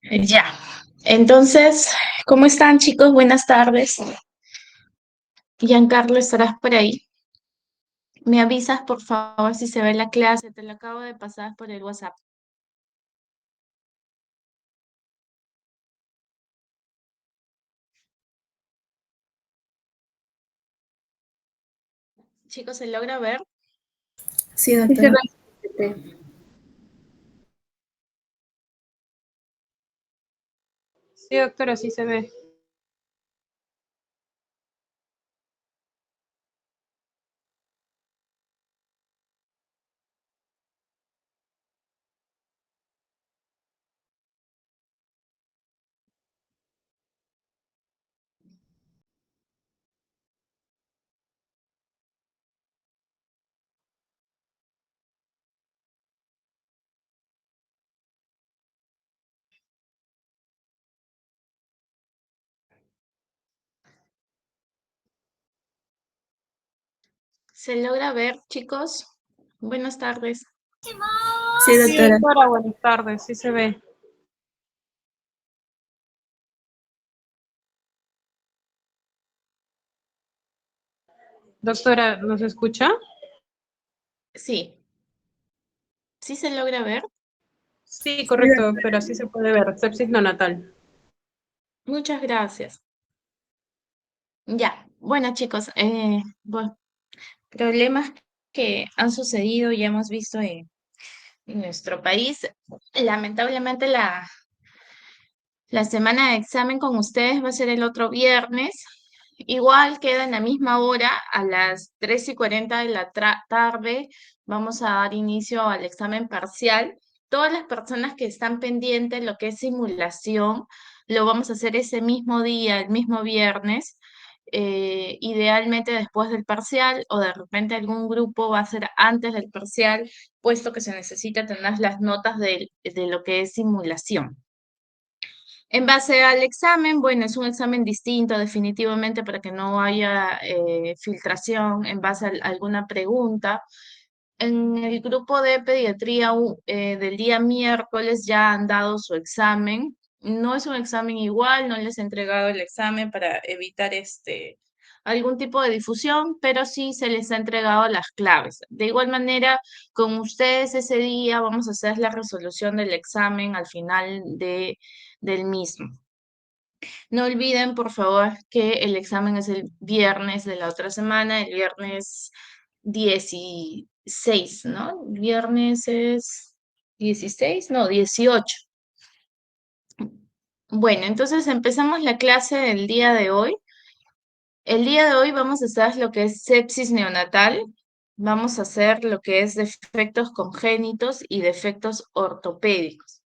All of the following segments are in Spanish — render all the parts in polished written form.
Ya. Entonces, ¿cómo están, chicos? Buenas tardes. Giancarlo, ¿estarás por ahí? Me avisas, por favor, si se ve la clase. Te la acabo de pasar por el WhatsApp. Chicos, ¿se logra ver? Sí, Sí se doctora. ve. Sí, doctora, sí se ve. ¿Se logra ver, chicos? Buenas tardes. Sí, Sí, doctora. doctora, buenas tardes, sí se ve. Doctora, ¿nos escucha? Sí. ¿Sí se logra ver? Sí, Sí, correcto, doctora, sí se puede ver. Sepsis neonatal. Muchas gracias. Ya. Bueno, chicos, problemas que han sucedido y hemos visto en nuestro país. Lamentablemente, la semana de examen con ustedes va a ser el otro viernes. Igual queda en la misma hora, a las 3:40 de la tarde, vamos a dar inicio al examen parcial. Todas las personas que están pendientes, lo que es simulación, lo vamos a hacer ese mismo día, el mismo viernes, idealmente después del parcial o de repente algún grupo va a ser antes del parcial, puesto que se necesita tener las notas de lo que es simulación. En base al examen, bueno, es un examen distinto definitivamente para que no haya filtración en base a alguna pregunta. En el grupo de pediatría del día miércoles ya han dado su examen. No es un examen igual, no les he entregado el examen para evitar algún tipo de difusión, pero sí se les ha entregado las claves. De igual manera, con ustedes ese día vamos a hacer la resolución del examen al final del mismo. No olviden, por favor, que el examen es el viernes de la otra semana, el viernes 16, ¿no? Viernes es 16, no, 18. Bueno, entonces empezamos la clase del día de hoy. El día de hoy vamos a hacer lo que es sepsis neonatal, vamos a hacer lo que es defectos congénitos y defectos ortopédicos.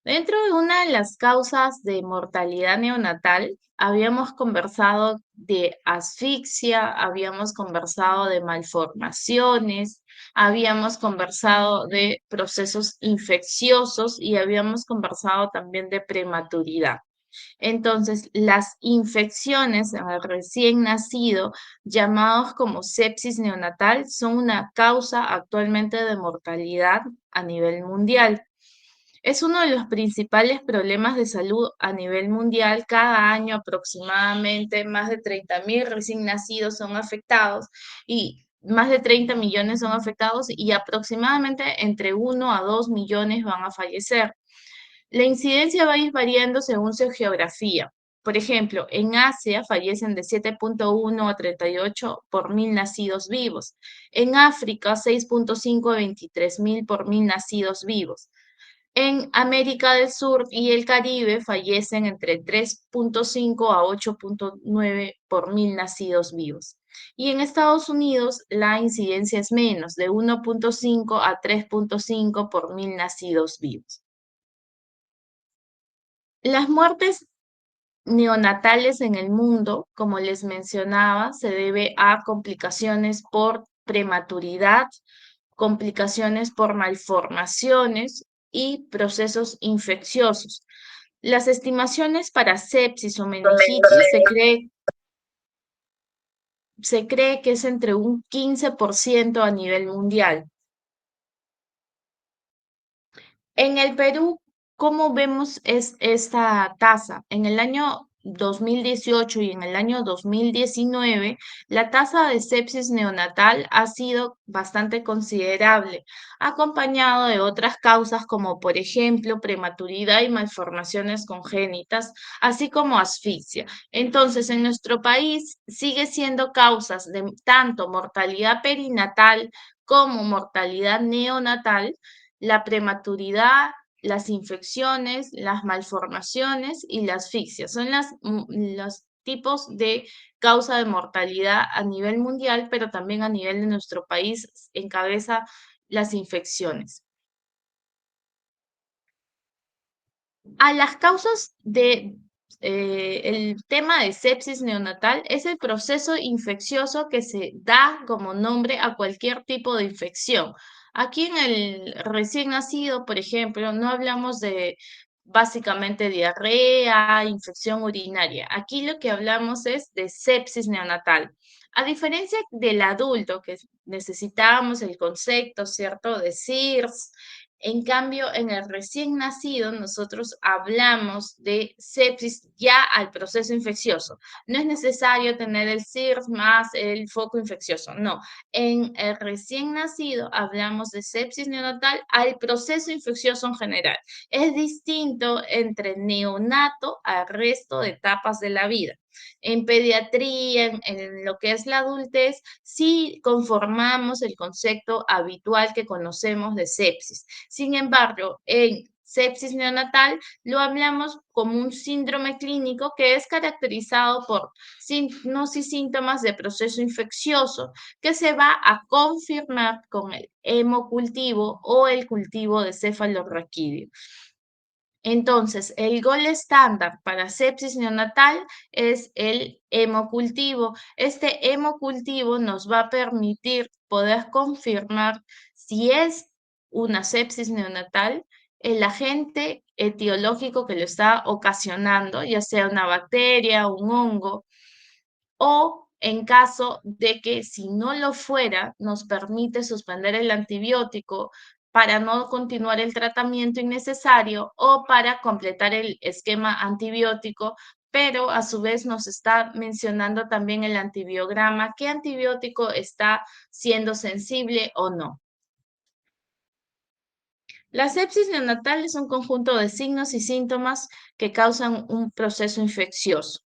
Dentro de una de las causas de mortalidad neonatal, habíamos conversado de asfixia, habíamos conversado de malformaciones, habíamos conversado de procesos infecciosos y habíamos conversado también de prematuridad. Entonces, las infecciones al recién nacido, llamados como sepsis neonatal, son una causa actualmente de mortalidad a nivel mundial. Es uno de los principales problemas de salud a nivel mundial. Cada año aproximadamente más de 30.000 recién nacidos son afectados y más de 30 millones son afectados y aproximadamente entre 1 a 2 millones van a fallecer. La incidencia va a ir variando según su geografía. Por ejemplo, en Asia fallecen de 7.1 a 38 por mil nacidos vivos. En África, 6.5 a 23.000 por mil nacidos vivos. En América del Sur y el Caribe fallecen entre 3.5 a 8.9 por mil nacidos vivos. Y en Estados Unidos la incidencia es menos, de 1.5 a 3.5 por mil nacidos vivos. Las muertes neonatales en el mundo, como les mencionaba, se debe a complicaciones por prematuridad, complicaciones por malformaciones y procesos infecciosos. Las estimaciones para sepsis o meningitis se cree que es entre un 15% a nivel mundial. En el Perú ¿Cómo vemos esta tasa? En el año 2018 y en el año 2019, la tasa de sepsis neonatal ha sido bastante considerable, acompañado de otras causas como, por ejemplo, prematuridad y malformaciones congénitas, así como asfixia. Entonces, en nuestro país sigue siendo causas de tanto mortalidad perinatal como mortalidad neonatal, la prematuridad, las infecciones, las malformaciones y la asfixia. Son los tipos de causa de mortalidad a nivel mundial, pero también a nivel de nuestro país encabeza las infecciones. A las causas de el tema de sepsis neonatal es el proceso infeccioso que se da como nombre a cualquier tipo de infección. Aquí en el recién nacido, por ejemplo, no hablamos de básicamente diarrea, infección urinaria. Aquí lo que hablamos es de sepsis neonatal. A diferencia del adulto, que necesitábamos el concepto, ¿cierto?, de SIRS. En cambio, en el recién nacido, nosotros hablamos de sepsis ya al proceso infeccioso. No es necesario tener el SIRS más el foco infeccioso, no. En el recién nacido hablamos de sepsis neonatal al proceso infeccioso en general. Es distinto entre neonato al resto de etapas de la vida. En pediatría, en lo que es la adultez, sí conformamos el concepto habitual que conocemos de sepsis. Sin embargo, en sepsis neonatal lo hablamos como un síndrome clínico que es caracterizado por signos y síntomas de proceso infeccioso que se va a confirmar con el hemocultivo o el cultivo de cefalorraquídeo. Entonces, el gol estándar para sepsis neonatal es el hemocultivo. Este hemocultivo nos va a permitir poder confirmar si es una sepsis neonatal, el agente etiológico que lo está ocasionando, ya sea una bacteria, un hongo, o en caso de que si no lo fuera, nos permite suspender el antibiótico para no continuar el tratamiento innecesario o para completar el esquema antibiótico, pero a su vez nos está mencionando también el antibiograma, qué antibiótico está siendo sensible o no. La sepsis neonatal es un conjunto de signos y síntomas que causan un proceso infeccioso.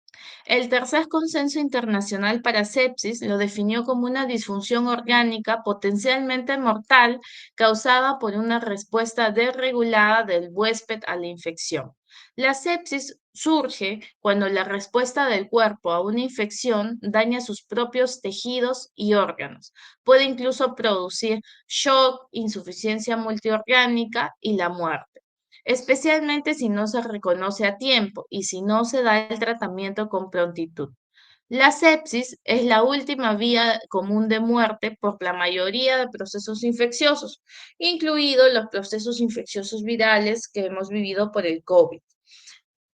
El tercer consenso internacional para sepsis lo definió como una disfunción orgánica potencialmente mortal causada por una respuesta desregulada del huésped a la infección. La sepsis surge cuando la respuesta del cuerpo a una infección daña sus propios tejidos y órganos. Puede incluso producir shock, insuficiencia multiorgánica y la muerte, especialmente si no se reconoce a tiempo y si no se da el tratamiento con prontitud. La sepsis es la última vía común de muerte por la mayoría de procesos infecciosos, incluidos los procesos infecciosos virales que hemos vivido por el COVID.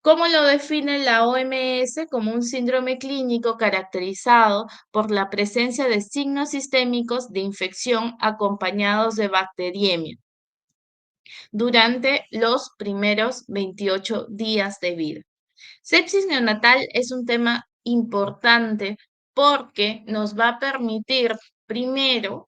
¿Cómo lo define la OMS? Como un síndrome clínico caracterizado por la presencia de signos sistémicos de infección acompañados de bacteriemia durante los primeros 28 días de vida. Sepsis neonatal es un tema importante porque nos va a permitir, primero,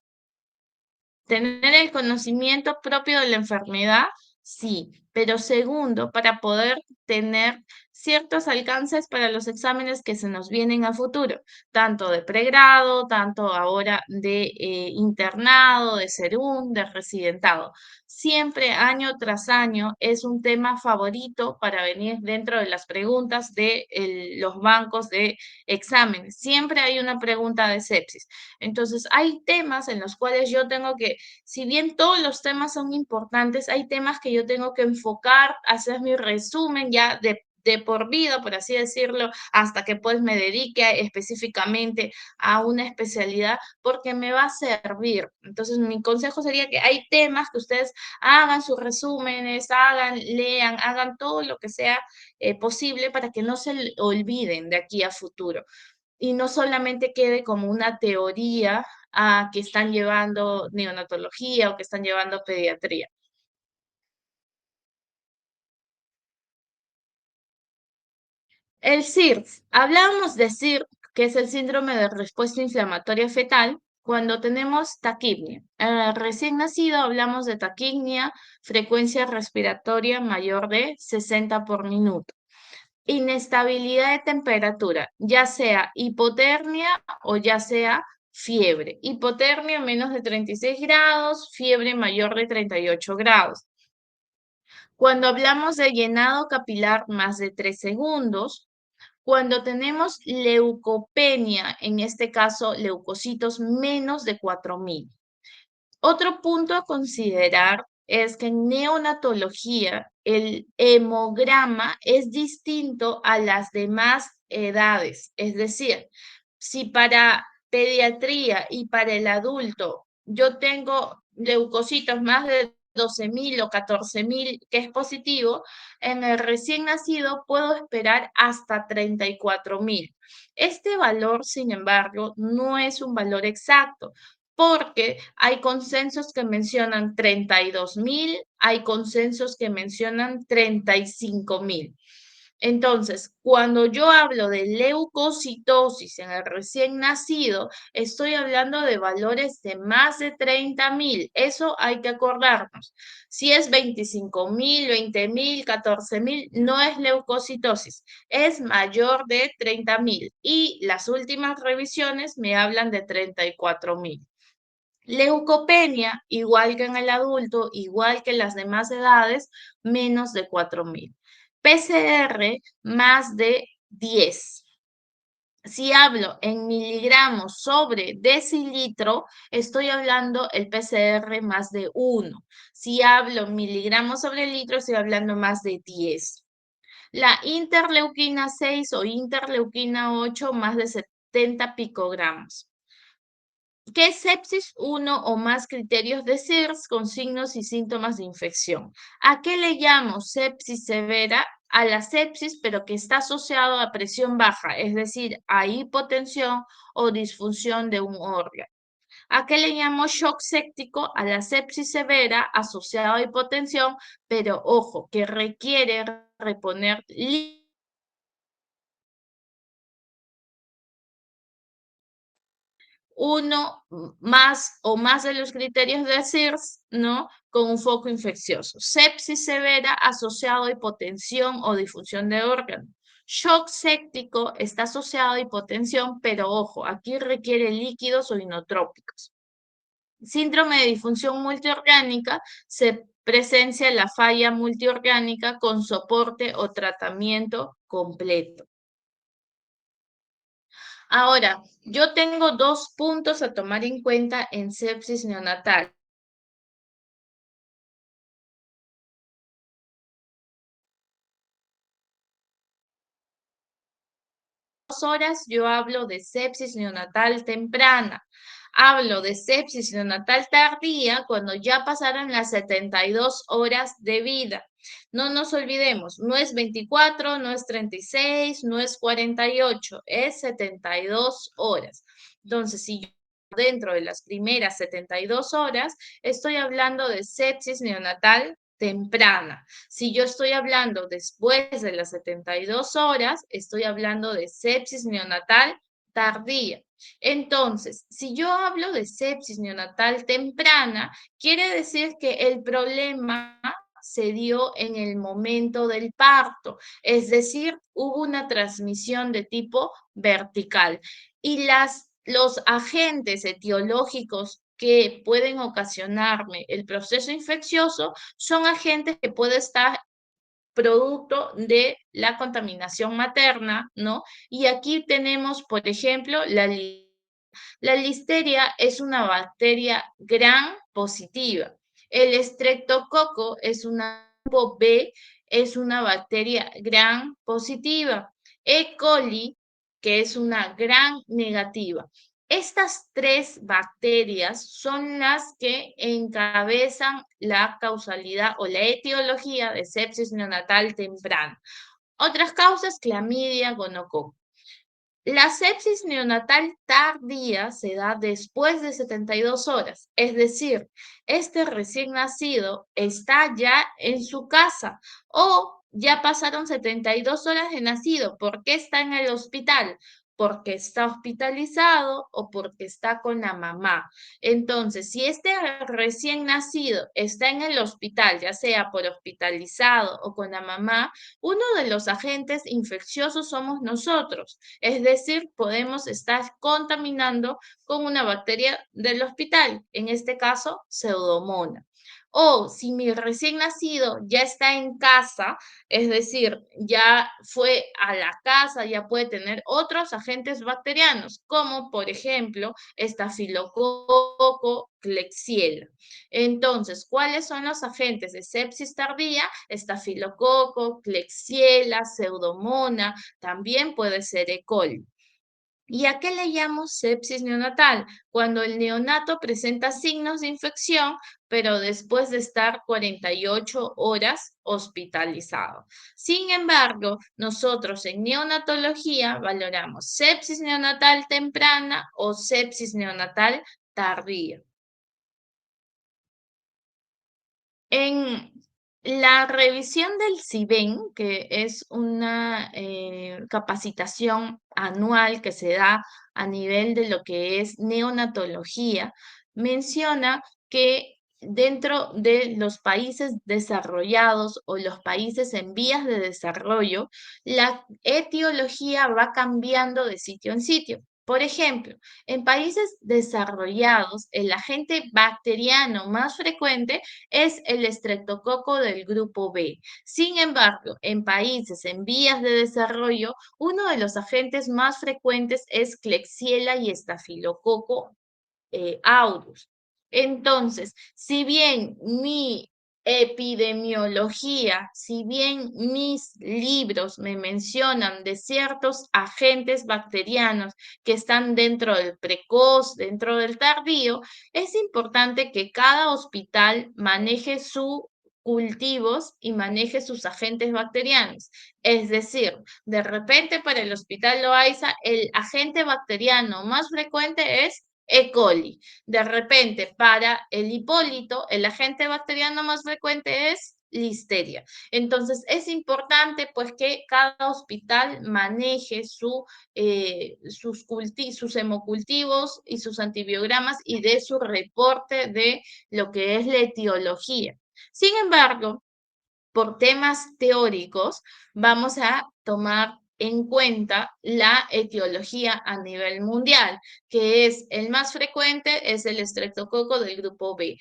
tener el conocimiento propio de la enfermedad, sí, pero segundo, para poder tener ciertos alcances para los exámenes que se nos vienen a futuro, tanto de pregrado, tanto ahora de internado, de serum, de residentado. Siempre, año tras año, es un tema favorito para venir dentro de las preguntas de los bancos de exámenes. Siempre hay una pregunta de sepsis. Entonces, hay temas en los cuales yo tengo que, si bien todos los temas son importantes, hay temas que yo tengo que enfocar, hacer mi resumen ya de por vida, por así decirlo, hasta que pues me dedique específicamente a una especialidad, porque me va a servir. Entonces, mi consejo sería que hay temas que ustedes hagan sus resúmenes, hagan, lean, hagan todo lo que sea posible para que no se olviden de aquí a futuro y no solamente quede como una teoría a que están llevando neonatología o que están llevando pediatría. El SIRS, hablábamos de SIR, que es el síndrome de respuesta inflamatoria fetal, cuando tenemos taquipnia. Recién nacido hablamos de taquipnia, frecuencia respiratoria mayor de 60 por minuto. Inestabilidad de temperatura, ya sea hipotermia o ya sea fiebre. Hipotermia menos de 36 grados, fiebre mayor de 38 grados. Cuando hablamos de llenado capilar más de 3 segundos, cuando tenemos leucopenia, en este caso leucocitos menos de 4.000. Otro punto a considerar es que en neonatología el hemograma es distinto a las demás edades. Es decir, si para pediatría y para el adulto yo tengo leucocitos más de 12.000 o 14.000, que es positivo, en el recién nacido puedo esperar hasta 34.000. Este valor, sin embargo, no es un valor exacto, porque hay consensos que mencionan 32.000, hay consensos que mencionan 35.000. Entonces, cuando yo hablo de leucocitosis en el recién nacido, estoy hablando de valores de más de 30.000. Eso hay que acordarnos. Si es 25.000, 20.000, 14.000, no es leucocitosis, es mayor de 30.000. Y las últimas revisiones me hablan de 34.000. Leucopenia, igual que en el adulto, igual que en las demás edades, menos de 4.000. PCR, más de 10. Si hablo en miligramos sobre decilitro, estoy hablando el PCR más de 1. Si hablo en miligramos sobre litro, estoy hablando más de 10. La interleuquina 6 o interleuquina 8, más de 70 picogramos. ¿Qué es sepsis? Uno o más criterios de SIRS con signos y síntomas de infección. ¿A qué le llamo sepsis severa? A la sepsis, pero que está asociado a presión baja, es decir, a hipotensión o disfunción de un órgano. ¿A qué le llamo shock séptico? A la sepsis severa asociada a hipotensión, pero ojo, que requiere reponer uno más o más de los criterios de SIRS, ¿no? Con un foco infeccioso. Sepsis severa asociado a hipotensión o difusión de órganos. Shock séptico está asociado a hipotensión, pero ojo, aquí requiere líquidos o inotrópicos. Síndrome de disfunción multiorgánica, se presencia la falla multiorgánica con soporte o tratamiento completo. Ahora, yo tengo 2 puntos a tomar en cuenta en sepsis neonatal. Horas yo hablo de sepsis neonatal temprana. Hablo de sepsis neonatal tardía cuando ya pasaron las 72 horas de vida. No nos olvidemos, no es 24, no es 36, no es 48, es 72 horas. Entonces, si yo dentro de las primeras 72 horas, estoy hablando de sepsis neonatal temprana. Si yo estoy hablando después de las 72 horas, estoy hablando de sepsis neonatal tardía. Entonces, si yo hablo de sepsis neonatal temprana, quiere decir que el problema se dio en el momento del parto, es decir, hubo una transmisión de tipo vertical y los agentes etiológicos que pueden ocasionarme el proceso infeccioso son agentes que pueden estar producto de la contaminación materna, ¿no? Y aquí tenemos, por ejemplo, la listeria es una bacteria gram positiva. El estreptococo es una tipo B, es una bacteria gram positiva. E. coli, que es una gram negativa. Estas 3 bacterias son las que encabezan la causalidad o la etiología de sepsis neonatal temprana. Otras causas, clamidia, gonococo. La sepsis neonatal tardía se da después de 72 horas, es decir, este recién nacido está ya en su casa o ya pasaron 72 horas de nacido. ¿Por qué está en el hospital? Porque está hospitalizado o porque está con la mamá. Entonces, si este recién nacido está en el hospital, ya sea por hospitalizado o con la mamá, uno de los agentes infecciosos somos nosotros. Es decir, podemos estar contaminando con una bacteria del hospital, en este caso, Pseudomonas. O si mi recién nacido ya está en casa, es decir, ya fue a la casa, ya puede tener otros agentes bacterianos, como por ejemplo estafilococo, Klebsiella. Entonces, ¿cuáles son los agentes de sepsis tardía? Estafilococo, Klebsiella, Pseudomonas, también puede ser E. coli. ¿Y a qué le llamo sepsis neonatal? Cuando el neonato presenta signos de infección, pero después de estar 48 horas hospitalizado. Sin embargo, nosotros en neonatología valoramos sepsis neonatal temprana o sepsis neonatal tardía. En la revisión del CIBEN, que es una capacitación anual que se da a nivel de lo que es neonatología, menciona que dentro de los países desarrollados o los países en vías de desarrollo, la etiología va cambiando de sitio en sitio. Por ejemplo, en países desarrollados, el agente bacteriano más frecuente es el estreptococo del grupo B. Sin embargo, en países en vías de desarrollo, uno de los agentes más frecuentes es Klebsiella y estafilococo aureus. Entonces, si bien mi epidemiología, si bien mis libros me mencionan de ciertos agentes bacterianos que están dentro del precoz, dentro del tardío, es importante que cada hospital maneje sus cultivos y maneje sus agentes bacterianos. Es decir, de repente para el Hospital Loaiza, el agente bacteriano más frecuente es E. coli. De repente, para el Hipólito, el agente bacteriano más frecuente es Listeria. Entonces, es importante pues que cada hospital maneje sus hemocultivos y sus antibiogramas y dé su reporte de lo que es la etiología. Sin embargo, por temas teóricos, vamos a tomar en cuenta la etiología a nivel mundial, que es el más frecuente, es el estreptococo del grupo B,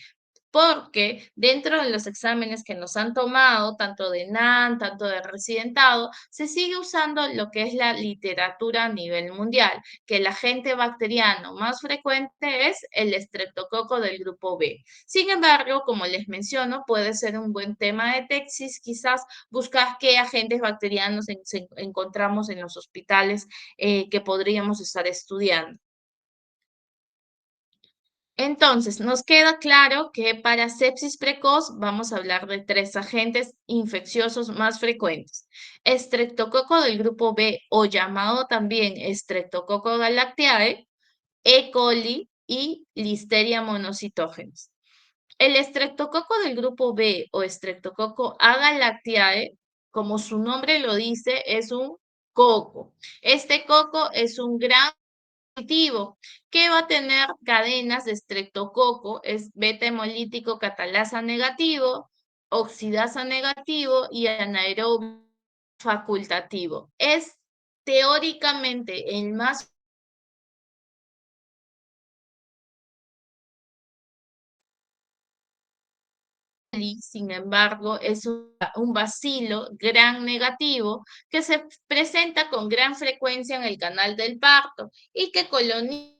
porque dentro de los exámenes que nos han tomado, tanto de NAN, tanto de residentado, se sigue usando lo que es la literatura a nivel mundial, que el agente bacteriano más frecuente es el estreptococo del grupo B. Sin embargo, como les menciono, puede ser un buen tema de tesis, quizás buscar qué agentes bacterianos encontramos en los hospitales que podríamos estar estudiando. Entonces, nos queda claro que para sepsis precoz vamos a hablar de 3 agentes infecciosos más frecuentes. Estreptococo del grupo B o llamado también Streptococcus galactiae, E. coli y Listeria monocytogenes. El estreptococo del grupo B o Streptococcus agalactiae, como su nombre lo dice, es un coco. Este coco es un gran que va a tener cadenas de estreptococo, es beta hemolítico catalasa negativo, oxidasa negativo y anaerobio facultativo. Es teóricamente el más sin embargo, es un bacilo gran negativo que se presenta con gran frecuencia en el canal del parto y que coloniza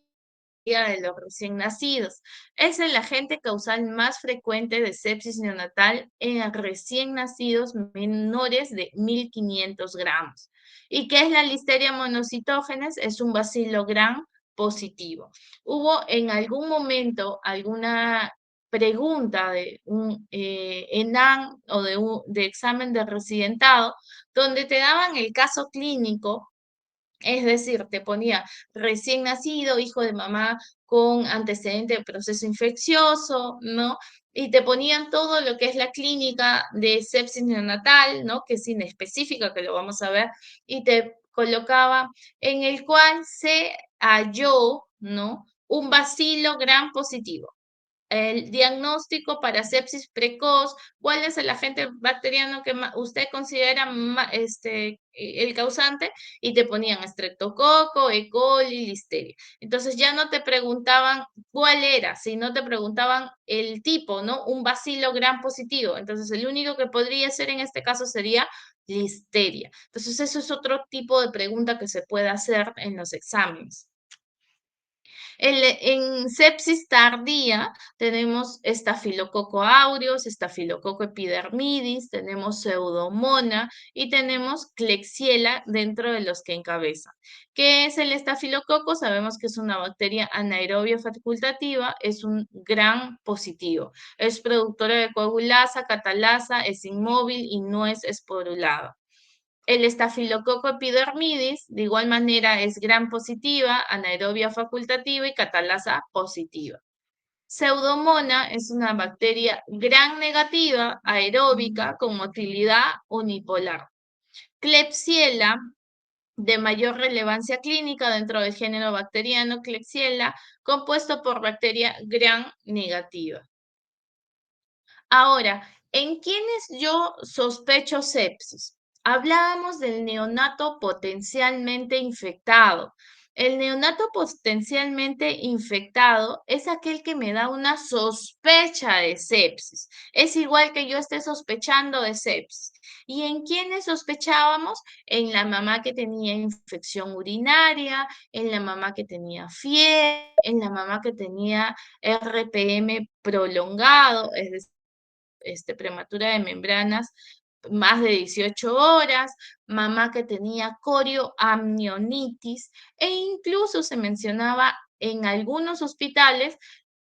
de los recién nacidos. Es el agente causal más frecuente de sepsis neonatal en recién nacidos menores de 1.500 gramos. ¿Y qué es la Listeria monocytogenes? Es un bacilo gran positivo. ¿Hubo en algún momento alguna pregunta de un ENAN o de examen de residentado donde te daban el caso clínico? Es decir, te ponía recién nacido, hijo de mamá con antecedente de proceso infeccioso, ¿no? y te ponían todo lo que es la clínica de sepsis neonatal, ¿no? Que es inespecífica, que lo vamos a ver, y te colocaba en el cual se halló, ¿no? Un bacilo gram positivo. El diagnóstico para sepsis precoz, cuál es el agente bacteriano que usted considera el causante, y te ponían estreptococo, E. coli, listeria. Entonces ya no te preguntaban cuál era, sino te preguntaban el tipo, ¿no? Un bacilo gram positivo. Entonces el único que podría ser en este caso sería listeria. Entonces eso es otro tipo de pregunta que se puede hacer en los exámenes. En sepsis tardía tenemos estafilococo aureus, estafilococo epidermidis, tenemos pseudomonas y tenemos Klebsiella dentro de los que encabezan. ¿Qué es el estafilococo? Sabemos que es una bacteria anaerobia facultativa, es un gran positivo. Es productora de coagulasa, catalasa, es inmóvil y no es esporulada. El estafilococo epidermidis, de igual manera, es gram positiva, anaerobia facultativa y catalasa positiva. Pseudomonas es una bacteria gram negativa, aeróbica, con motilidad unipolar. Klebsiella, de mayor relevancia clínica dentro del género bacteriano Klebsiella, compuesto por bacteria gram negativa. Ahora, ¿en quiénes yo sospecho sepsis? Hablábamos del neonato potencialmente infectado. El neonato potencialmente infectado es aquel que me da una sospecha de sepsis. Es igual que yo esté sospechando de sepsis. ¿Y en quiénes sospechábamos? En la mamá que tenía infección urinaria, en la mamá que tenía fiebre, en la mamá que tenía RPM prolongado, es decir, prematura de membranas más de 18 horas, mamá que tenía corioamnionitis, e incluso se mencionaba en algunos hospitales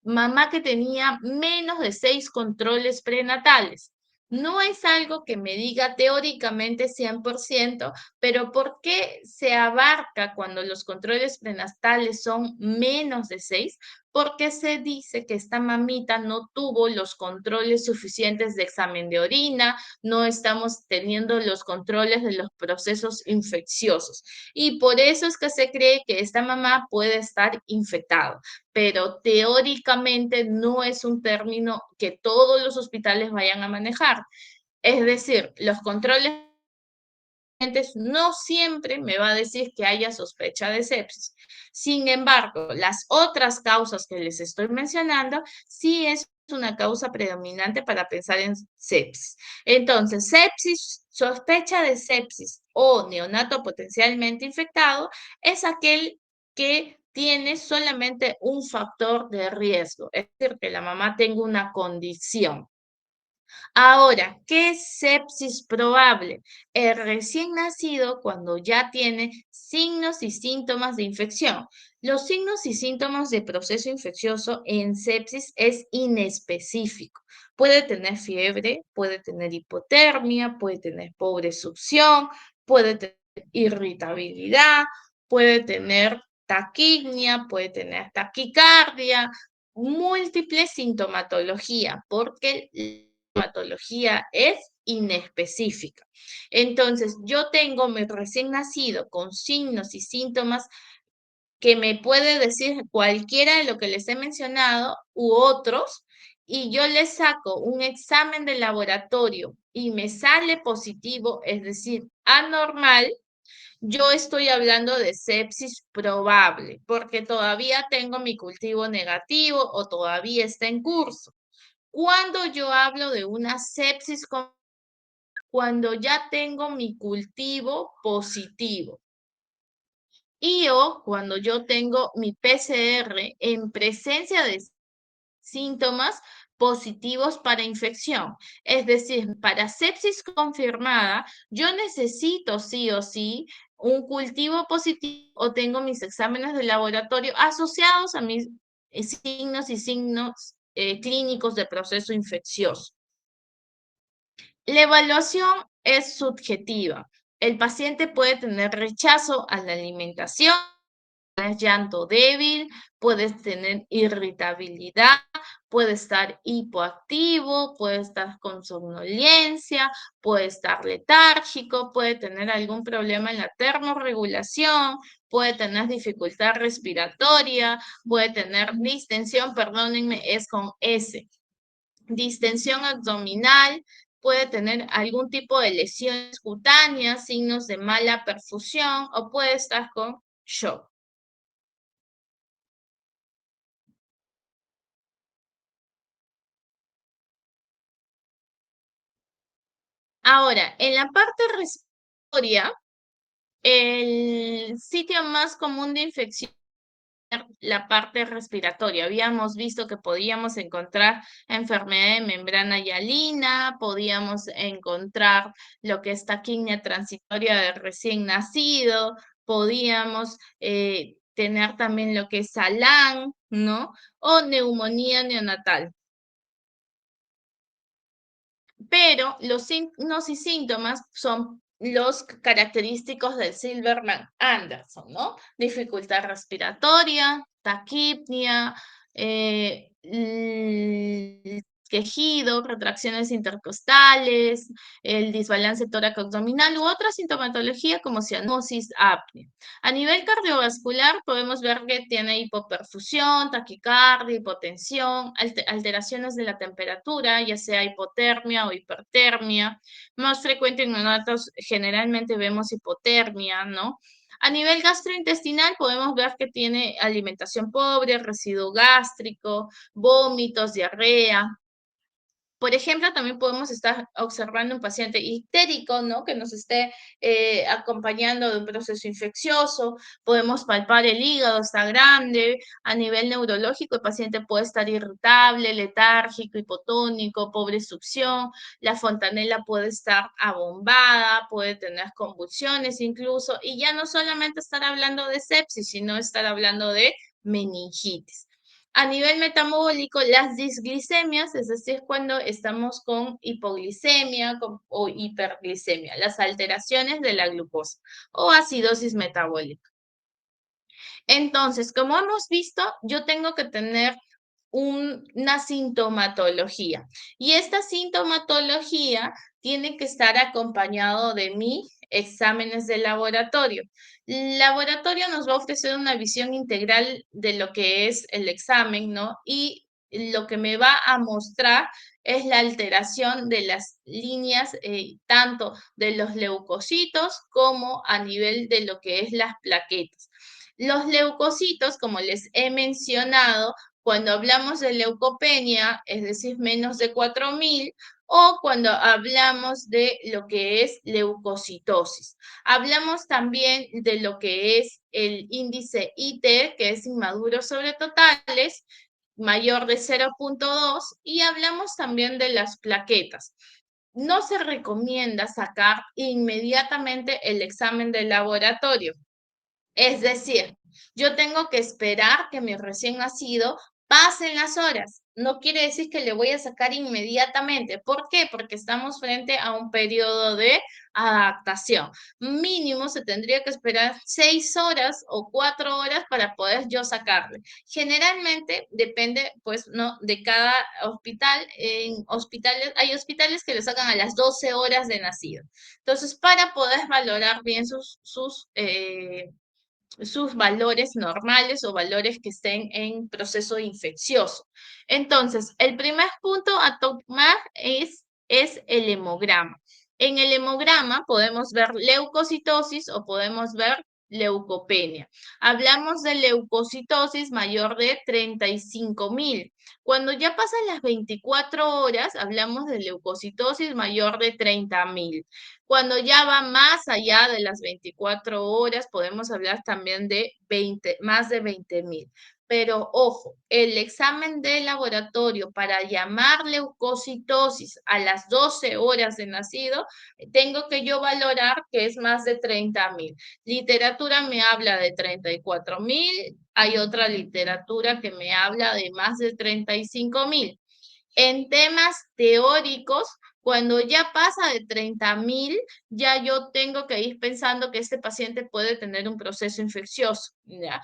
mamá que tenía menos de 6 controles prenatales. No es algo que me diga teóricamente 100%, pero ¿por qué se abarca cuando los controles prenatales son menos de 6? Porque se dice que esta mamita no tuvo los controles suficientes de examen de orina, no estamos teniendo los controles de los procesos infecciosos. Y por eso es que se cree que esta mamá puede estar infectada, pero teóricamente no es un término que todos los hospitales vayan a manejar. Es decir, los controles no siempre me va a decir que haya sospecha de sepsis. Sin embargo, las otras causas que les estoy mencionando, sí es una causa predominante para pensar en sepsis. Entonces, sepsis, sospecha de sepsis o neonato potencialmente infectado es aquel que tiene solamente un factor de riesgo, es decir, que la mamá tenga una condición. Ahora, ¿qué es sepsis probable? El recién nacido cuando ya tiene signos y síntomas de infección. Los signos y síntomas de proceso infeccioso en sepsis es inespecífico. Puede tener fiebre, puede tener hipotermia, puede tener pobre succión, puede tener irritabilidad, puede tener taquignia, puede tener taquicardia, múltiple sintomatología, porque patología es inespecífica. Entonces, yo tengo mi recién nacido con signos y síntomas que me puede decir cualquiera de lo que les he mencionado u otros, y yo le saco un examen de laboratorio y me sale positivo, es decir, anormal. Yo estoy hablando de sepsis probable, porque todavía tengo mi cultivo negativo o todavía está en curso. Cuando yo hablo de una sepsis, cuando ya tengo mi cultivo positivo. Y o cuando yo tengo mi PCR en presencia de síntomas positivos para infección. Es decir, para sepsis confirmada, yo necesito sí o sí un cultivo positivo o tengo mis exámenes de laboratorio asociados a mis signos clínicos de proceso infeccioso. La evaluación es subjetiva. El paciente puede tener rechazo a la alimentación, llanto débil, puedes tener irritabilidad, puede estar hipoactivo, puede estar con somnolencia, puede estar letárgico, puede tener algún problema en la termorregulación, puede tener dificultad respiratoria, puede tener distensión, perdónenme, es con S, distensión abdominal, puede tener algún tipo de lesiones cutáneas, signos de mala perfusión o puede estar con shock. Ahora, en la parte respiratoria, el sitio más común de infección la parte respiratoria. Habíamos visto que podíamos encontrar enfermedad de membrana hialina, podíamos encontrar lo que es taquiña transitoria de recién nacido, podíamos tener también lo que es salán, ¿no? O neumonía neonatal. Pero los signos y síntomas son los característicos del Silverman-Anderson, ¿no? Dificultad respiratoria, taquipnia, quejido, retracciones intercostales, el desbalance tóraco-abdominal u otra sintomatología como cianosis, apnea. A nivel cardiovascular podemos ver que tiene hipoperfusión, taquicardia, hipotensión, alteraciones de la temperatura, ya sea hipotermia o hipertermia. Más frecuente en neonatos generalmente vemos hipotermia, ¿no? A nivel gastrointestinal podemos ver que tiene alimentación pobre, residuo gástrico, vómitos, diarrea. Por ejemplo, también podemos estar observando un paciente histérico, ¿no? Que nos esté acompañando de un proceso infeccioso. Podemos palpar el hígado, está grande. A nivel neurológico, el paciente puede estar irritable, letárgico, hipotónico, pobre succión. La fontanela puede estar abombada, puede tener convulsiones incluso. Y ya no solamente estar hablando de sepsis, sino estar hablando de meningitis. A nivel metabólico, las disglicemias, es decir, cuando estamos con hipoglicemia o hiperglicemia, las alteraciones de la glucosa o acidosis metabólica. Entonces, como hemos visto, yo tengo que tener una sintomatología y esta sintomatología tiene que estar acompañado de mis exámenes de laboratorio. El laboratorio nos va a ofrecer una visión integral de lo que es el examen, ¿no? Y lo que me va a mostrar es la alteración de las líneas, tanto de los leucocitos como a nivel de lo que es las plaquetas. Los leucocitos, como les he mencionado, cuando hablamos de leucopenia, es decir, menos de 4.000, o cuando hablamos de lo que es leucocitosis. Hablamos también de lo que es el índice IT, que es inmaduros sobre totales, mayor de 0.2, y hablamos también de las plaquetas. No se recomienda sacar inmediatamente el examen de laboratorio. Es decir, yo tengo que esperar que mi recién nacido pasen las horas. No quiere decir que le voy a sacar inmediatamente. ¿Por qué? Porque estamos frente a un periodo de adaptación. Mínimo se tendría que esperar 6 horas o 4 horas para poder yo sacarle. Generalmente depende, pues, ¿no? De cada hospital. En hospitales, hay hospitales que le sacan a las 12 horas de nacido. Entonces, para poder valorar bien sus valores normales o valores que estén en proceso infeccioso. Entonces, el primer punto a tomar es el hemograma. En el hemograma podemos ver leucocitosis o podemos ver leucopenia. Hablamos de leucocitosis mayor de 35.000. Cuando ya pasan las 24 horas, hablamos de leucocitosis mayor de 30.000. Cuando ya va más allá de las 24 horas, podemos hablar también de más de 20.000. Pero ojo, el examen de laboratorio para llamar leucocitosis a las 12 horas de nacido, tengo que yo valorar que es más de 30.000. Literatura me habla de 34.000, hay otra literatura que me habla de más de 35.000. En temas teóricos, cuando ya pasa de 30.000, ya yo tengo que ir pensando que este paciente puede tener un proceso infeccioso, ¿ya?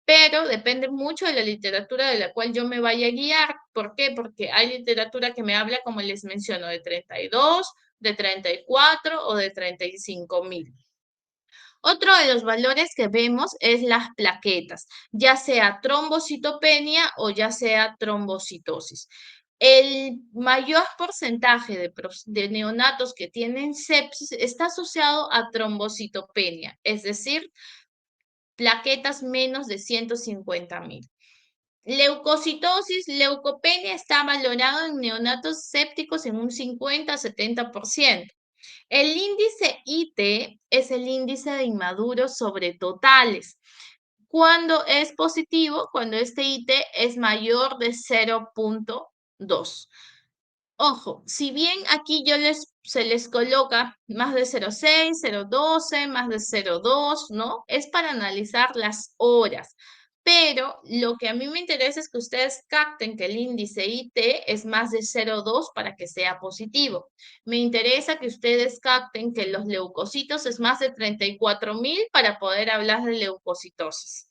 pero depende mucho de la literatura de la cual yo me vaya a guiar. ¿Por qué? Porque hay literatura que me habla, como les menciono, de 32, de 34 o de 35.000. Otro de los valores que vemos es las plaquetas, ya sea trombocitopenia o ya sea trombocitosis. El mayor porcentaje de neonatos que tienen sepsis está asociado a trombocitopenia, es decir, plaquetas menos de 150.000. Leucocitosis, leucopenia está valorado en neonatos sépticos en un 50-70%. El índice IT es el índice de inmaduros sobre totales. Cuando es positivo, cuando este IT es mayor de 0.2. Ojo, si bien aquí se les coloca más de 0.6, 0.12, más de 0.2, ¿no? Es para analizar las horas. Pero lo que a mí me interesa es que ustedes capten que el índice IT es más de 0.2 para que sea positivo. Me interesa que ustedes capten que los leucocitos es más de 34.000 para poder hablar de leucocitosis.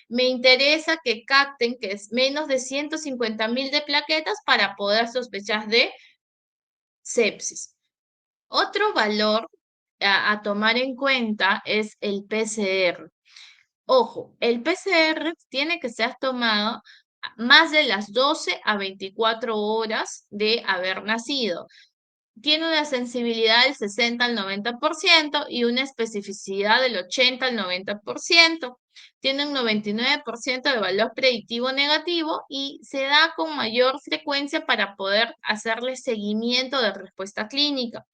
Me interesa que capten que es menos de 150.000 de plaquetas para poder sospechar de sepsis. Otro valor a tomar en cuenta es el PCR. Ojo, el PCR tiene que ser tomado más de las 12 a 24 horas de haber nacido. Tiene una sensibilidad del 60 al 90% y una especificidad del 80 al 90%. Tiene un 99% de valor predictivo negativo y se da con mayor frecuencia para poder hacerle seguimiento de respuesta clínica.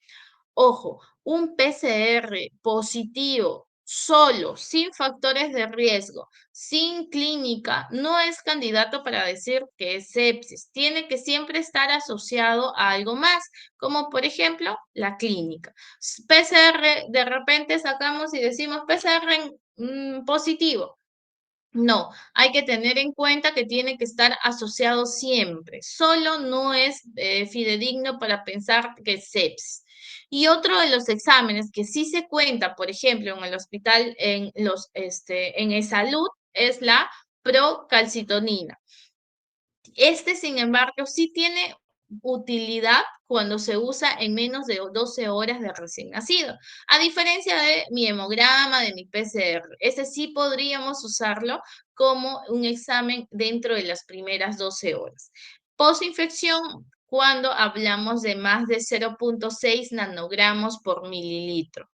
Ojo, un PCR positivo, solo, sin factores de riesgo, sin clínica, no es candidato para decir que es sepsis. Tiene que siempre estar asociado a algo más, como por ejemplo la clínica. PCR, de repente sacamos y decimos PCR positivo. No, hay que tener en cuenta que tiene que estar asociado siempre. Solo no es fidedigno para pensar que es sepsis. Y otro de los exámenes que sí se cuenta, por ejemplo, en el hospital, en e-salud, es la procalcitonina. Sin embargo, sí tiene utilidad cuando se usa en menos de 12 horas de recién nacido. A diferencia de mi hemograma, de mi PCR, ese sí podríamos usarlo como un examen dentro de las primeras 12 horas. Postinfección, cuando hablamos de más de 0.6 nanogramos por mililitro.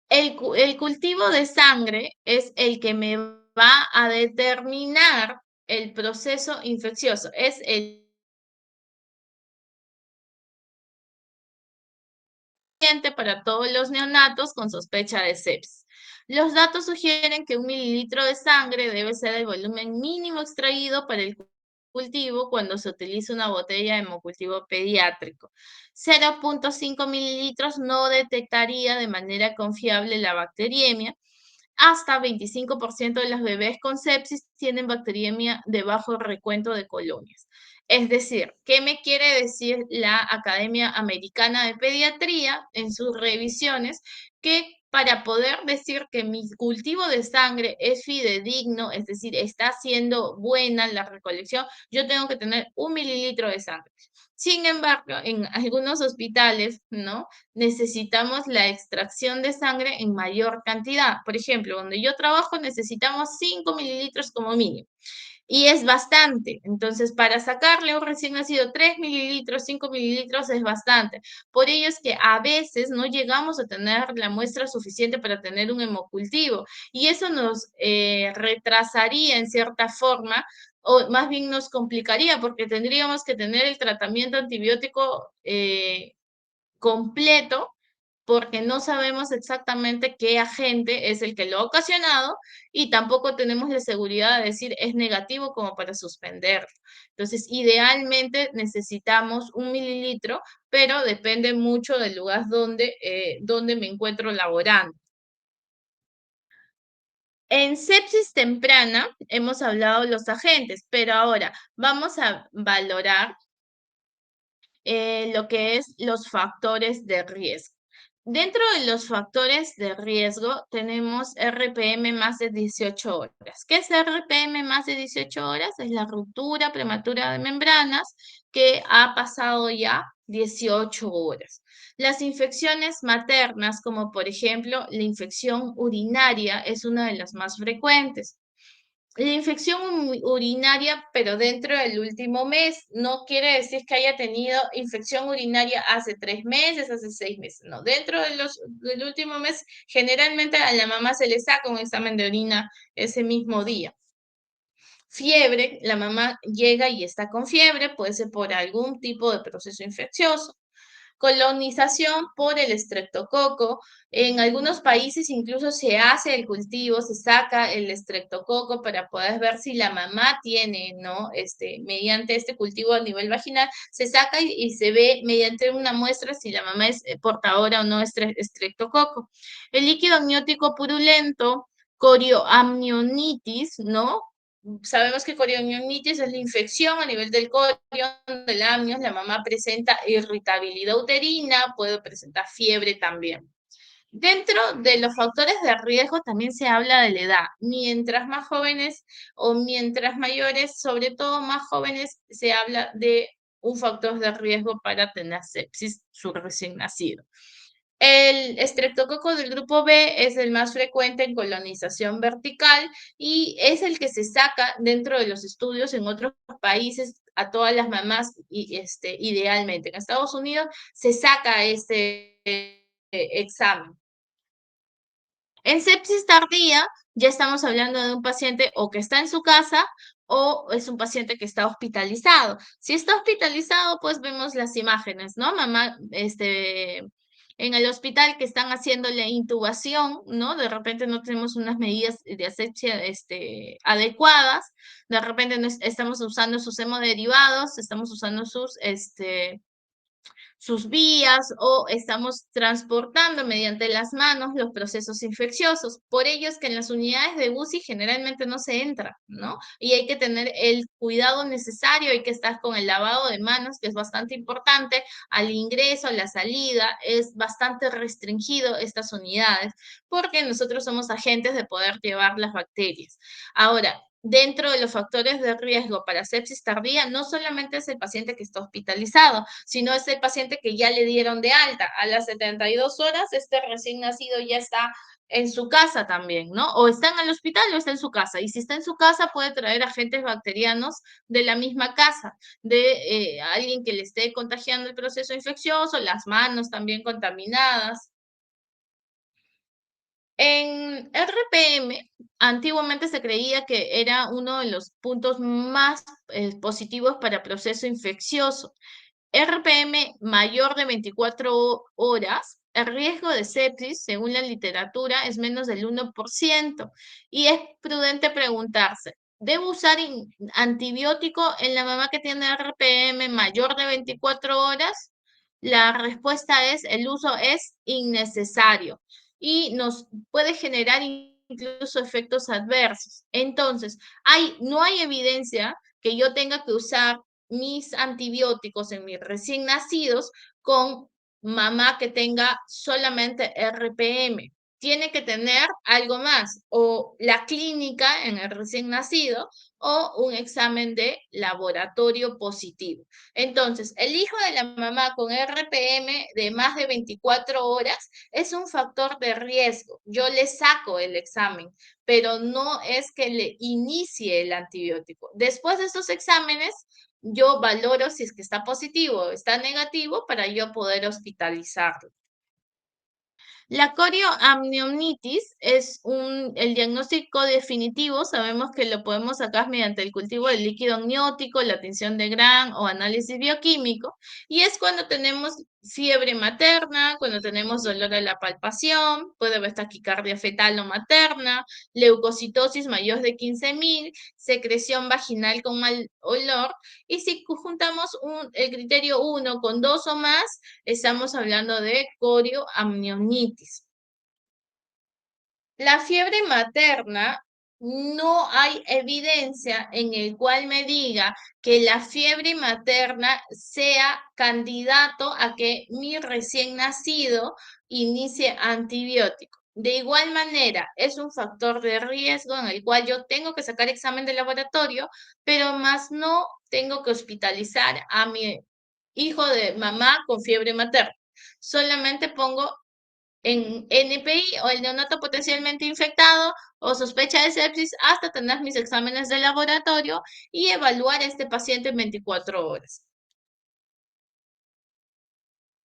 El cultivo de sangre es el que me va a determinar el proceso infeccioso. Es el para todos los neonatos con sospecha de sepsis. Los datos sugieren que 1 mililitro de sangre debe ser el volumen mínimo extraído para el cultivo cuando se utiliza una botella de hemocultivo pediátrico. 0.5 mililitros no detectaría de manera confiable la bacteriemia. Hasta 25% de los bebés con sepsis tienen bacteriemia de bajo recuento de colonias. Es decir, ¿qué me quiere decir la Academia Americana de Pediatría en sus revisiones? Que para poder decir que mi cultivo de sangre es fidedigno, es decir, está siendo buena la recolección, yo tengo que tener 1 mililitro de sangre. Sin embargo, en algunos hospitales, ¿no? Necesitamos la extracción de sangre en mayor cantidad. Por ejemplo, donde yo trabajo necesitamos 5 mililitros como mínimo. Y es bastante. Entonces, para sacarle a un recién nacido 3 mililitros, 5 mililitros es bastante. Por ello es que a veces no llegamos a tener la muestra suficiente para tener un hemocultivo. Y eso nos retrasaría en cierta forma, o más bien nos complicaría, porque tendríamos que tener el tratamiento antibiótico completo porque no sabemos exactamente qué agente es el que lo ha ocasionado y tampoco tenemos la seguridad de decir es negativo como para suspenderlo. Entonces, idealmente necesitamos 1 mililitro, pero depende mucho del lugar donde me encuentro laborando. En sepsis temprana hemos hablado de los agentes, pero ahora vamos a valorar lo que es los factores de riesgo. Dentro de los factores de riesgo tenemos RPM más de 18 horas. ¿Qué es RPM más de 18 horas? Es la ruptura prematura de membranas que ha pasado ya 18 horas. Las infecciones maternas, como por ejemplo la infección urinaria, es una de las más frecuentes. La infección urinaria, pero dentro del último mes, no quiere decir que haya tenido infección urinaria hace 3 meses, hace 6 meses. No, dentro del último mes, generalmente a la mamá se le saca un examen de orina ese mismo día. Fiebre, la mamá llega y está con fiebre, puede ser por algún tipo de proceso infeccioso. Colonización por el estreptococo. En algunos países incluso se hace el cultivo, se saca el estreptococo para poder ver si la mamá tiene, ¿no? Mediante este cultivo a nivel vaginal, se saca y se ve mediante una muestra si la mamá es portadora o no de estreptococo. El líquido amniótico purulento, corioamnionitis, ¿no? Sabemos que corioamnionitis es la infección a nivel del corion, del amnios. La mamá presenta irritabilidad uterina, puede presentar fiebre también. Dentro de los factores de riesgo también se habla de la edad. Mientras más jóvenes o mientras mayores, sobre todo más jóvenes, se habla de un factor de riesgo para tener sepsis, su recién nacido. El estreptococo del grupo B es el más frecuente en colonización vertical y es el que se saca dentro de los estudios en otros países a todas las mamás y idealmente. En Estados Unidos se saca este examen. En sepsis tardía ya estamos hablando de un paciente o que está en su casa o es un paciente que está hospitalizado. Si está hospitalizado, pues vemos las imágenes, ¿no? Mamá, en el hospital que están haciéndole intubación, ¿no? De repente no tenemos unas medidas de asepsia, adecuadas, de repente no estamos usando sus hemoderivados, estamos usando sus vías o estamos transportando mediante las manos los procesos infecciosos. Por ello es que en las unidades de UCI generalmente no se entra, ¿no? Y hay que tener el cuidado necesario, hay que estar con el lavado de manos, que es bastante importante, al ingreso, a la salida, es bastante restringido estas unidades, porque nosotros somos agentes de poder llevar las bacterias. Ahora, dentro de los factores de riesgo para sepsis tardía, no solamente es el paciente que está hospitalizado, sino es el paciente que ya le dieron de alta. A las 72 horas, este recién nacido ya está en su casa también, ¿no? O está en el hospital o está en su casa. Y si está en su casa, puede traer agentes bacterianos de la misma casa, de alguien que le esté contagiando el proceso infeccioso, las manos también contaminadas. En RPM, antiguamente se creía que era uno de los puntos más positivos para proceso infeccioso. RPM mayor de 24 horas, el riesgo de sepsis, según la literatura, es menos del 1%. Y es prudente preguntarse, ¿debo usar antibiótico en la mamá que tiene RPM mayor de 24 horas? La respuesta es, el uso es innecesario y nos puede generar incluso efectos adversos. Entonces, no hay evidencia que yo tenga que usar mis antibióticos en mis recién nacidos con mamá que tenga solamente RPM. Tiene que tener algo más, o la clínica en el recién nacido, o un examen de laboratorio positivo. Entonces, el hijo de la mamá con RPM de más de 24 horas es un factor de riesgo. Yo le saco el examen, pero no es que le inicie el antibiótico. Después de estos exámenes, yo valoro si es que está positivo o está negativo para yo poder hospitalizarlo. La corioamnionitis es el diagnóstico definitivo. Sabemos que lo podemos sacar mediante el cultivo del líquido amniótico, la tinción de Gram o análisis bioquímico. Y es cuando tenemos fiebre materna, cuando tenemos dolor a la palpación, puede haber taquicardia fetal o materna, leucocitosis mayor de 15.000, secreción vaginal con mal olor. Y si juntamos el criterio 1 con 2 o más, estamos hablando de corioamnionitis. La fiebre materna no hay evidencia en el cual me diga que la fiebre materna sea candidato a que mi recién nacido inicie antibiótico. De igual manera, es un factor de riesgo en el cual yo tengo que sacar examen de laboratorio, pero más no tengo que hospitalizar a mi hijo de mamá con fiebre materna. Solamente pongo en NPI o el neonato potencialmente infectado o sospecha de sepsis hasta tener mis exámenes de laboratorio y evaluar a este paciente en 24 horas.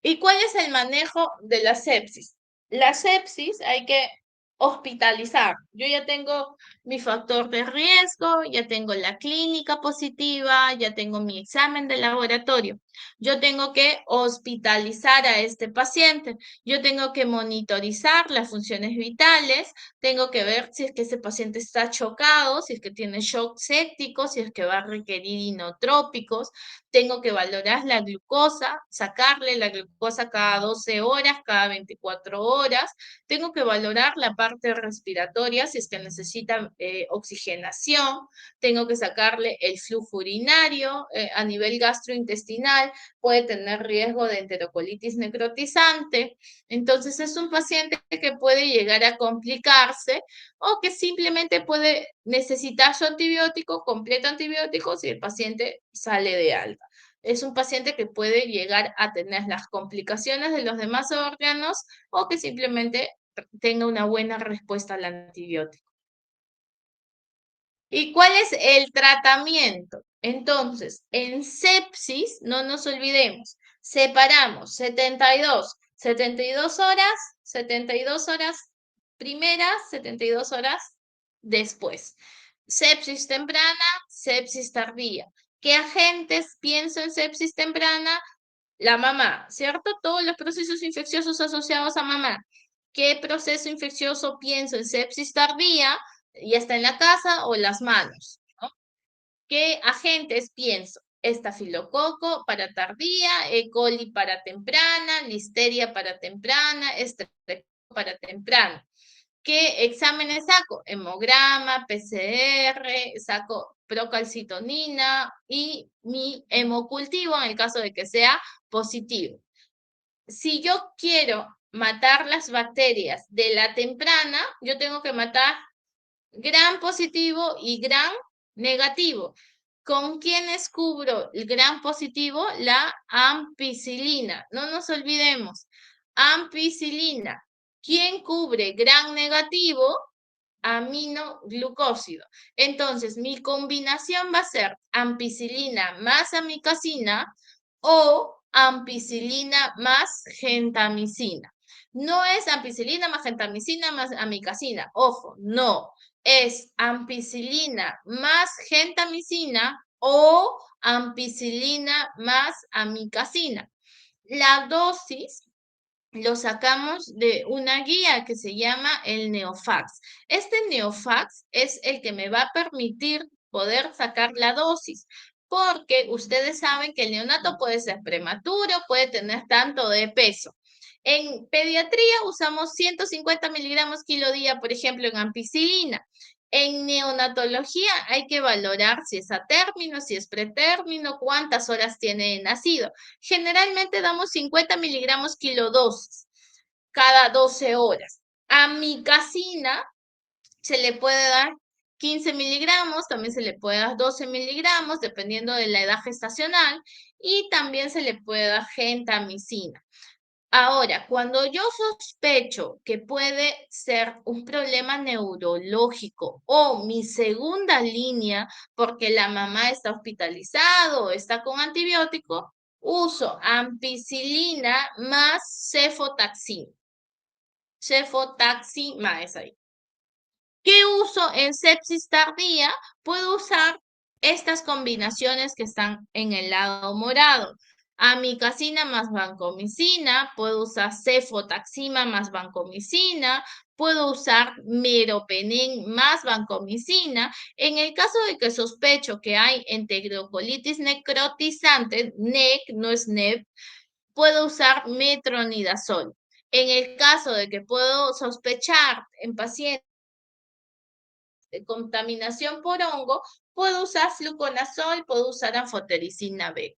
¿Y cuál es el manejo de la sepsis? La sepsis hay que hospitalizar. Yo ya tengo mi factor de riesgo, ya tengo la clínica positiva, ya tengo mi examen de laboratorio. Yo tengo que hospitalizar a este paciente. Yo tengo que monitorizar las funciones vitales. Tengo que ver si es que ese paciente está chocado, si es que tiene shock séptico, si es que va a requerir inotrópicos. Tengo que valorar la glucosa, sacarle la glucosa cada 12 horas, cada 24 horas. Tengo que valorar la parte respiratoria, si es que necesita oxigenación. Tengo que sacarle el flujo urinario a nivel gastrointestinal. Puede tener riesgo de enterocolitis necrotizante. Entonces es un paciente que puede llegar a complicarse o que simplemente puede necesitar su antibiótico, completo antibiótico, si el paciente sale de alta. Es un paciente que puede llegar a tener las complicaciones de los demás órganos o que simplemente tenga una buena respuesta al antibiótico. ¿Y cuál es el tratamiento? Entonces, en sepsis, no nos olvidemos, separamos 72 horas, 72 horas primeras, 72 horas después. Sepsis temprana, sepsis tardía. ¿Qué agentes pienso en sepsis temprana? La mamá, ¿cierto? Todos los procesos infecciosos asociados a mamá. ¿Qué proceso infeccioso pienso en sepsis tardía? Ya está en la casa o las manos, ¿no? ¿Qué agentes pienso? Estafilococo para tardía, E. coli para temprana, listeria para temprana, estreptococo para temprana. ¿Qué exámenes saco? Hemograma, PCR, saco procalcitonina y mi hemocultivo en el caso de que sea positivo. Si yo quiero matar las bacterias de la temprana, yo tengo que matar gran positivo y gran negativo. ¿Con quiénes cubro el gran positivo? La ampicilina. No nos olvidemos. Ampicilina. ¿Quién cubre gran negativo? Aminoglucósido. Entonces, mi combinación va a ser ampicilina más amicacina o ampicilina más gentamicina. No es ampicilina más gentamicina más amicacina. Ojo, no. Es ampicilina más gentamicina o ampicilina más amicacina. La dosis lo sacamos de una guía que se llama el Neofax. Este Neofax es el que me va a permitir poder sacar la dosis, porque ustedes saben que el neonato puede ser prematuro, puede tener tanto de peso. En pediatría usamos 150 miligramos kilo día, por ejemplo, en ampicilina. En neonatología hay que valorar si es a término, si es pretérmino, cuántas horas tiene de nacido. Generalmente damos 50 miligramos kilodosis cada 12 horas. Amicacina se le puede dar 15 miligramos, también se le puede dar 12 miligramos, dependiendo de la edad gestacional, y también se le puede dar gentamicina. Ahora, cuando yo sospecho que puede ser un problema neurológico o mi segunda línea, porque la mamá está hospitalizada o está con antibiótico, uso ampicilina más cefotaxima. Cefotaxima es ahí. ¿Qué uso en sepsis tardía? Puedo usar estas combinaciones que están en el lado morado. Amicacina más vancomicina, puedo usar cefotaxima más vancomicina, puedo usar meropenem más vancomicina. En el caso de que sospecho que hay enterocolitis necrotizante, NEC, no es NEP, puedo usar metronidazol. En el caso de que puedo sospechar en pacientes contaminación por hongo, puedo usar fluconazol, puedo usar anfotericina B.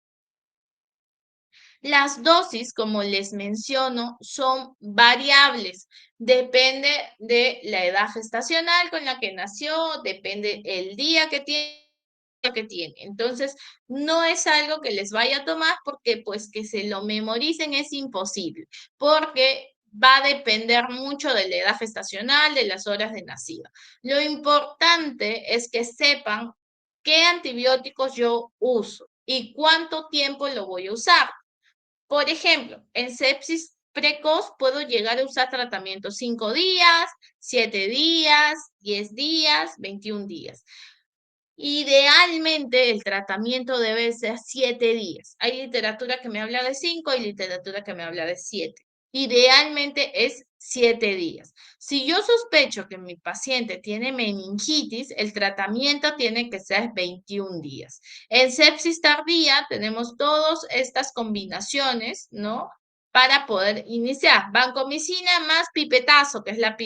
Las dosis, como les menciono, son variables. Depende de la edad gestacional con la que nació, depende el día que tiene. Entonces, no es algo que les vaya a tomar porque pues que se lo memoricen es imposible, porque va a depender mucho de la edad gestacional, de las horas de nacido. Lo importante es que sepan qué antibióticos yo uso y cuánto tiempo lo voy a usar. Por ejemplo, en sepsis precoz puedo llegar a usar tratamiento 5 días, 7 días, 10 días, 21 días. Idealmente el tratamiento debe ser 7 días. Hay literatura que me habla de 5 y literatura que me habla de 7. Idealmente es 7 días. Si yo sospecho que mi paciente tiene meningitis, el tratamiento tiene que ser 21 días. En sepsis tardía tenemos todas estas combinaciones, ¿no? Para poder iniciar. Vancomicina más pipetazo, que es la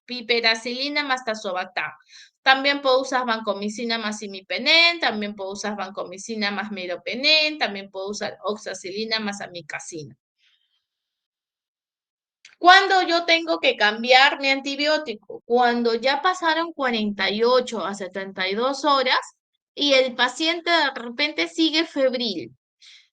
piperacilina más tazobactam. También puedo usar vancomicina más imipenem, también puedo usar vancomicina más meropenem, también puedo usar oxacilina más amicacina. ¿Cuándo yo tengo que cambiar mi antibiótico? Cuando ya pasaron 48 a 72 horas y el paciente de repente sigue febril.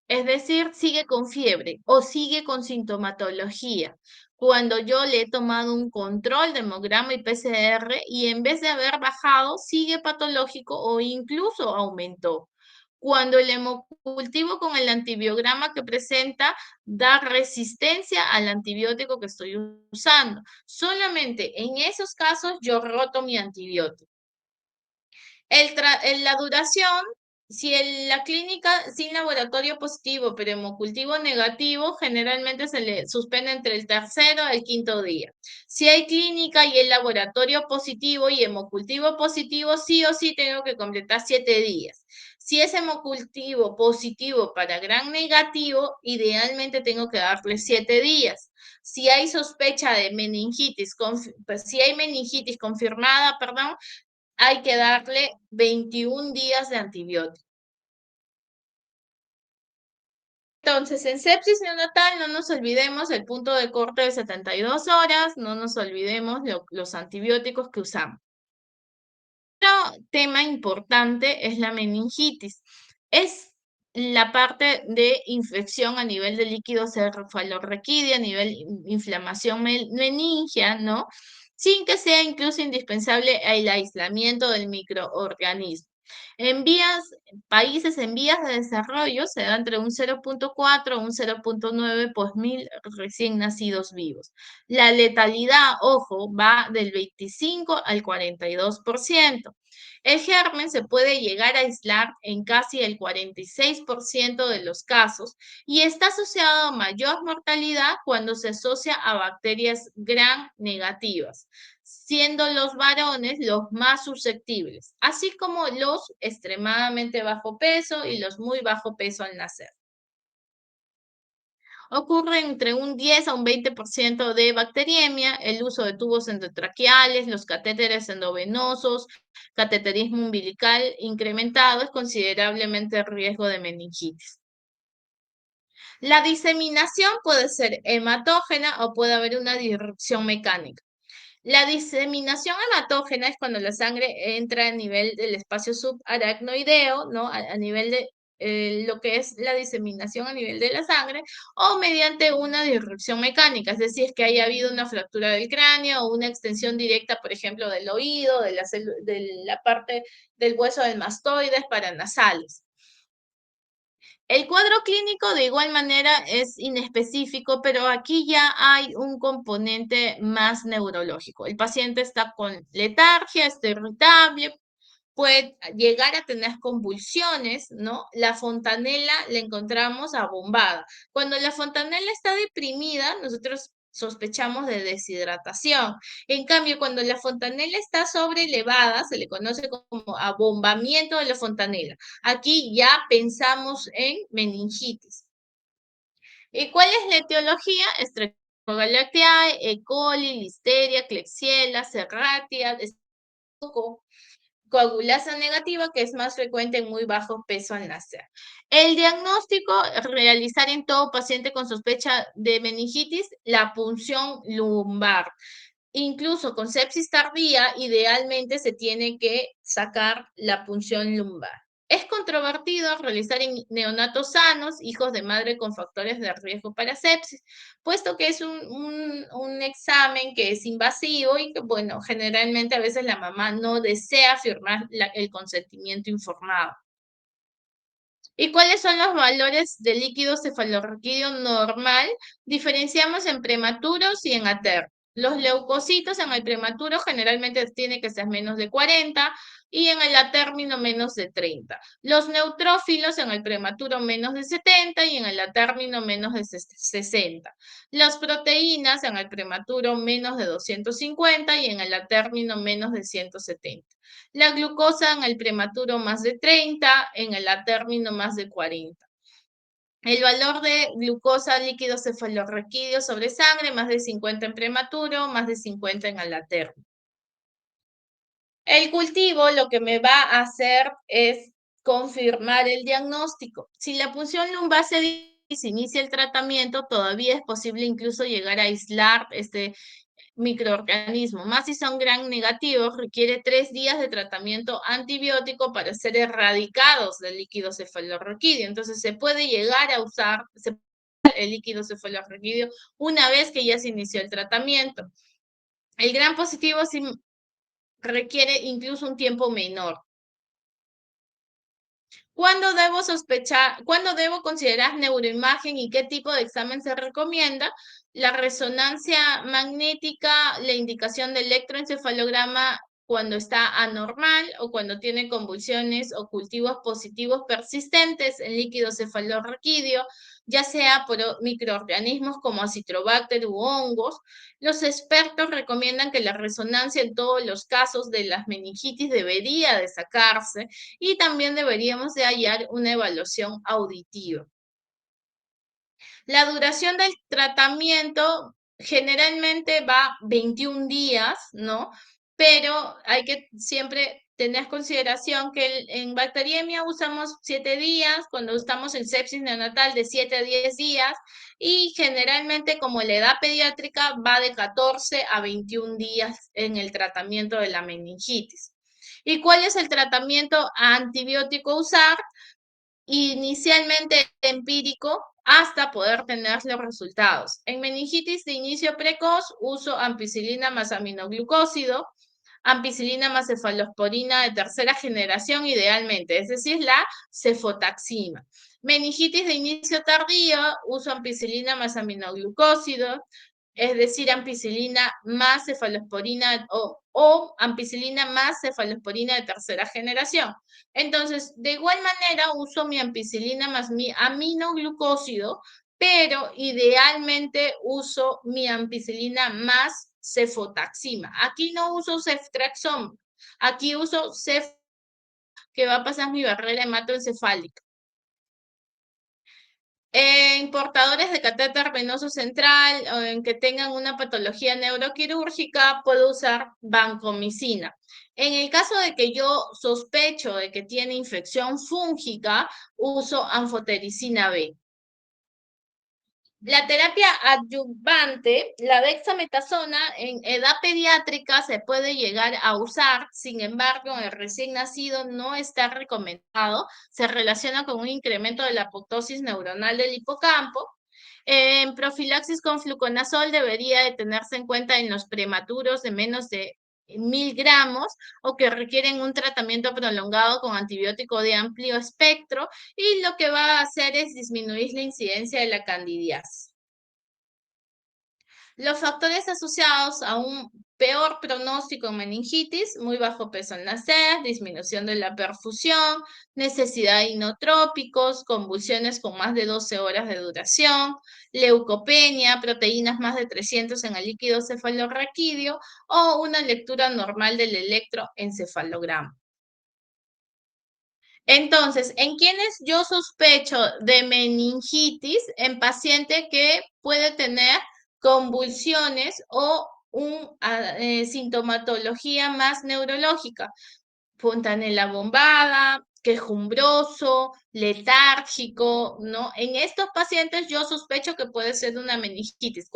Es decir, sigue con fiebre o sigue con sintomatología. Cuando yo le he tomado un control de hemograma y PCR y en vez de haber bajado, sigue patológico o incluso aumentó. Cuando el hemocultivo con el antibiograma que presenta da resistencia al antibiótico que estoy usando. Solamente en esos casos yo roto mi antibiótico. La duración, si la clínica sin laboratorio positivo, pero hemocultivo negativo, generalmente se le suspende entre el tercero y el quinto día. Si hay clínica y el laboratorio positivo y hemocultivo positivo, sí o sí tengo que completar 7 días. Si es hemocultivo positivo para gran negativo, idealmente tengo que darle 7 días. Si hay sospecha de meningitis, si hay meningitis confirmada, perdón, hay que darle 21 días de antibiótico. Entonces, en sepsis neonatal no nos olvidemos el punto de corte de 72 horas, no nos olvidemos los antibióticos que usamos. Otro tema importante es la meningitis. Es la parte de infección a nivel de líquido cefalorraquídeo, a nivel inflamación meningia, ¿no? Sin que sea incluso indispensable el aislamiento del microorganismo. En países en vías de desarrollo se da entre un 0.4 a un 0.9 por mil recién nacidos vivos. La letalidad, ojo, va del 25 al 42%. El germen se puede llegar a aislar en casi el 46% de los casos y está asociado a mayor mortalidad cuando se asocia a bacterias gram negativas, siendo los varones los más susceptibles, así como los extremadamente bajo peso y los muy bajo peso al nacer. Ocurre entre un 10 a un 20% de bacteriemia, el uso de tubos endotraqueales, los catéteres endovenosos, cateterismo umbilical incrementado es considerablemente el riesgo de meningitis. La diseminación puede ser hematógena o puede haber una disrupción mecánica. La diseminación hematógena es cuando la sangre entra a nivel del espacio subaracnoideo, ¿no? A nivel de lo que es la diseminación a nivel de la sangre, o mediante una disrupción mecánica, es decir, que haya habido una fractura del cráneo o una extensión directa, por ejemplo, del oído, de la parte del hueso del mastoides paranasales. El cuadro clínico de igual manera es inespecífico, pero aquí ya hay un componente más neurológico. El paciente está con letargia, está irritable, puede llegar a tener convulsiones, ¿no? La fontanela la encontramos abombada. Cuando la fontanela está deprimida, nosotros sospechamos de deshidratación. En cambio, cuando la fontanela está sobrelevada, se le conoce como abombamiento de la fontanela. Aquí ya pensamos en meningitis. ¿Y cuál es la etiología? Streptogalactiae, E. coli, Listeria, Klebsiella, Serratia, coagulasa negativa, que es más frecuente en muy bajo peso al nacer. El diagnóstico, realizar en todo paciente con sospecha de meningitis la punción lumbar. Incluso con sepsis tardía, idealmente se tiene que sacar la punción lumbar. Es controvertido realizar en neonatos sanos, hijos de madre con factores de riesgo para sepsis, puesto que es un examen que es invasivo y que, bueno, generalmente a veces la mamá no desea firmar el consentimiento informado. ¿Y cuáles son los valores de líquido cefalorraquídeo normal? Diferenciamos en prematuros y en aterno. Los leucocitos en el prematuro generalmente tiene que ser menos de 40 y en el atérmino menos de 30. Los neutrófilos en el prematuro menos de 70 y en el atérmino menos de 60. Las proteínas en el prematuro menos de 250 y en el atérmino menos de 170. La glucosa en el prematuro más de 30, en el atérmino más de 40. El valor de glucosa líquido cefalorraquídeo sobre sangre, más de 50 en prematuro, más de 50 en el atérmino. El cultivo lo que me va a hacer es confirmar el diagnóstico. Si la punción lumbar se inicia el tratamiento, todavía es posible incluso llegar a aislar este microorganismo, más si son gram negativos, requiere 3 días de tratamiento antibiótico para ser erradicados del líquido cefalorraquídeo. Entonces, se puede llegar a usar el líquido cefalorraquídeo una vez que ya se inició el tratamiento. El gram positivo sí requiere incluso un tiempo menor. ¿Cuándo debo considerar neuroimagen y qué tipo de examen se recomienda? La resonancia magnética, la indicación de electroencefalograma cuando está anormal o cuando tiene convulsiones o cultivos positivos persistentes en líquido cefalorraquídeo, ya sea por microorganismos como Acitrobacter u hongos. Los expertos recomiendan que la resonancia en todos los casos de las meningitis debería de sacarse y también deberíamos de hallar una evaluación auditiva. La duración del tratamiento generalmente va 21 días, ¿no? Pero hay que siempre tener consideración que en bacteriemia usamos 7 días, cuando estamos en sepsis neonatal de 7 a 10 días, y generalmente como la edad pediátrica va de 14 a 21 días en el tratamiento de la meningitis. ¿Y cuál es el tratamiento antibiótico a usar? Inicialmente empírico hasta poder tener los resultados. En meningitis de inicio precoz, uso ampicilina más aminoglucósido, ampicilina más cefalosporina de tercera generación idealmente, es decir, la cefotaxima. Meningitis de inicio tardío, uso ampicilina más aminoglucósido, es decir, ampicilina más cefalosporina o ampicilina más cefalosporina de tercera generación. Entonces, de igual manera, uso mi ampicilina más mi aminoglucósido, pero idealmente uso mi ampicilina más cefotaxima. Aquí no uso ceftriaxón, aquí uso cef que va a pasar mi barrera hematoencefálica. En portadores de catéter venoso central o en que tengan una patología neuroquirúrgica, puedo usar vancomicina. En el caso de que yo sospecho de que tiene infección fúngica, uso anfotericina B. La terapia adyuvante, la dexametasona en edad pediátrica se puede llegar a usar, sin embargo, en el recién nacido no está recomendado, se relaciona con un incremento de la apoptosis neuronal del hipocampo. En profilaxis con fluconazol debería de tenerse en cuenta en los prematuros de menos de 1000 gramos o que requieren un tratamiento prolongado con antibiótico de amplio espectro y lo que va a hacer es disminuir la incidencia de la candidiasis. Los factores asociados a un peor pronóstico en meningitis, muy bajo peso al nacer, disminución de la perfusión, necesidad de inotrópicos, convulsiones con más de 12 horas de duración, leucopenia, proteínas más de 300 en el líquido cefalorraquídeo o una lectura normal del electroencefalograma. Entonces, ¿en quienes yo sospecho de meningitis? En paciente que puede tener convulsiones o sintomatología más neurológica, fontanela bombada, quejumbroso, letárgico, ¿no? En estos pacientes yo sospecho que puede ser una meningitis,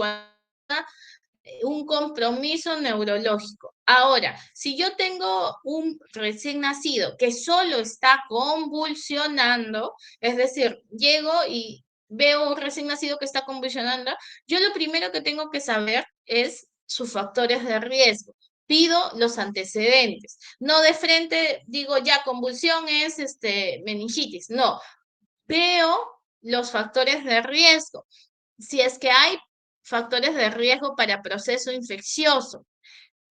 un compromiso neurológico. Ahora, si yo tengo un recién nacido que solo está convulsionando, es decir, llego y veo un recién nacido que está convulsionando, yo lo primero que tengo que saber es sus factores de riesgo. Pido los antecedentes. No de frente digo, ya, convulsión es meningitis. No, veo los factores de riesgo. Si es que hay factores de riesgo para proceso infeccioso.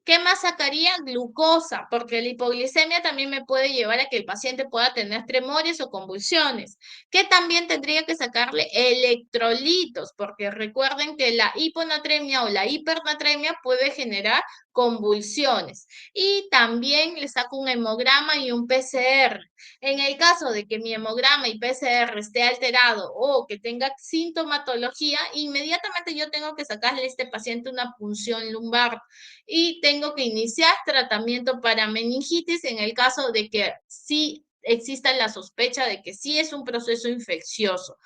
¿Qué más sacaría? Glucosa, porque la hipoglicemia también me puede llevar a que el paciente pueda tener tremores o convulsiones. Que también tendría que sacarle electrolitos, porque recuerden que la hiponatremia o la hipernatremia puede generar convulsiones. Y también le saco un hemograma y un PCR. En el caso de que mi hemograma y PCR esté alterado o que tenga sintomatología, inmediatamente yo tengo que sacarle a este paciente una punción lumbar y tengo que iniciar tratamiento para meningitis en el caso de que sí exista la sospecha de que sí es un proceso infeccioso.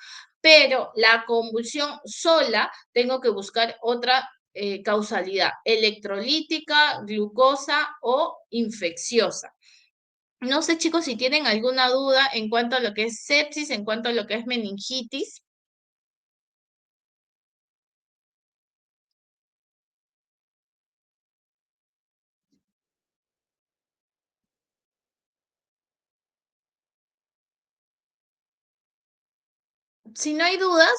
Pero la convulsión sola, tengo que buscar otra causalidad, electrolítica, glucosa o infecciosa. No sé, chicos, si tienen alguna duda en cuanto a lo que es sepsis, en cuanto a lo que es meningitis. Si no hay dudas,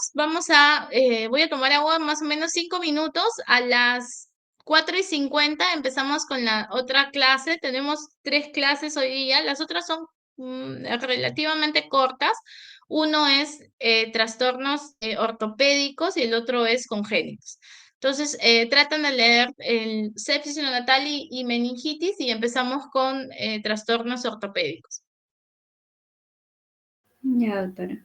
voy a tomar agua más o menos 5 minutos. A las 4:50 empezamos con la otra clase. Tenemos 3 clases hoy día. Las otras son relativamente cortas. Uno es trastornos ortopédicos y el otro es congénitos. Entonces, tratan de leer el sepsis neonatal y meningitis y empezamos con trastornos ortopédicos. Ya, doctora.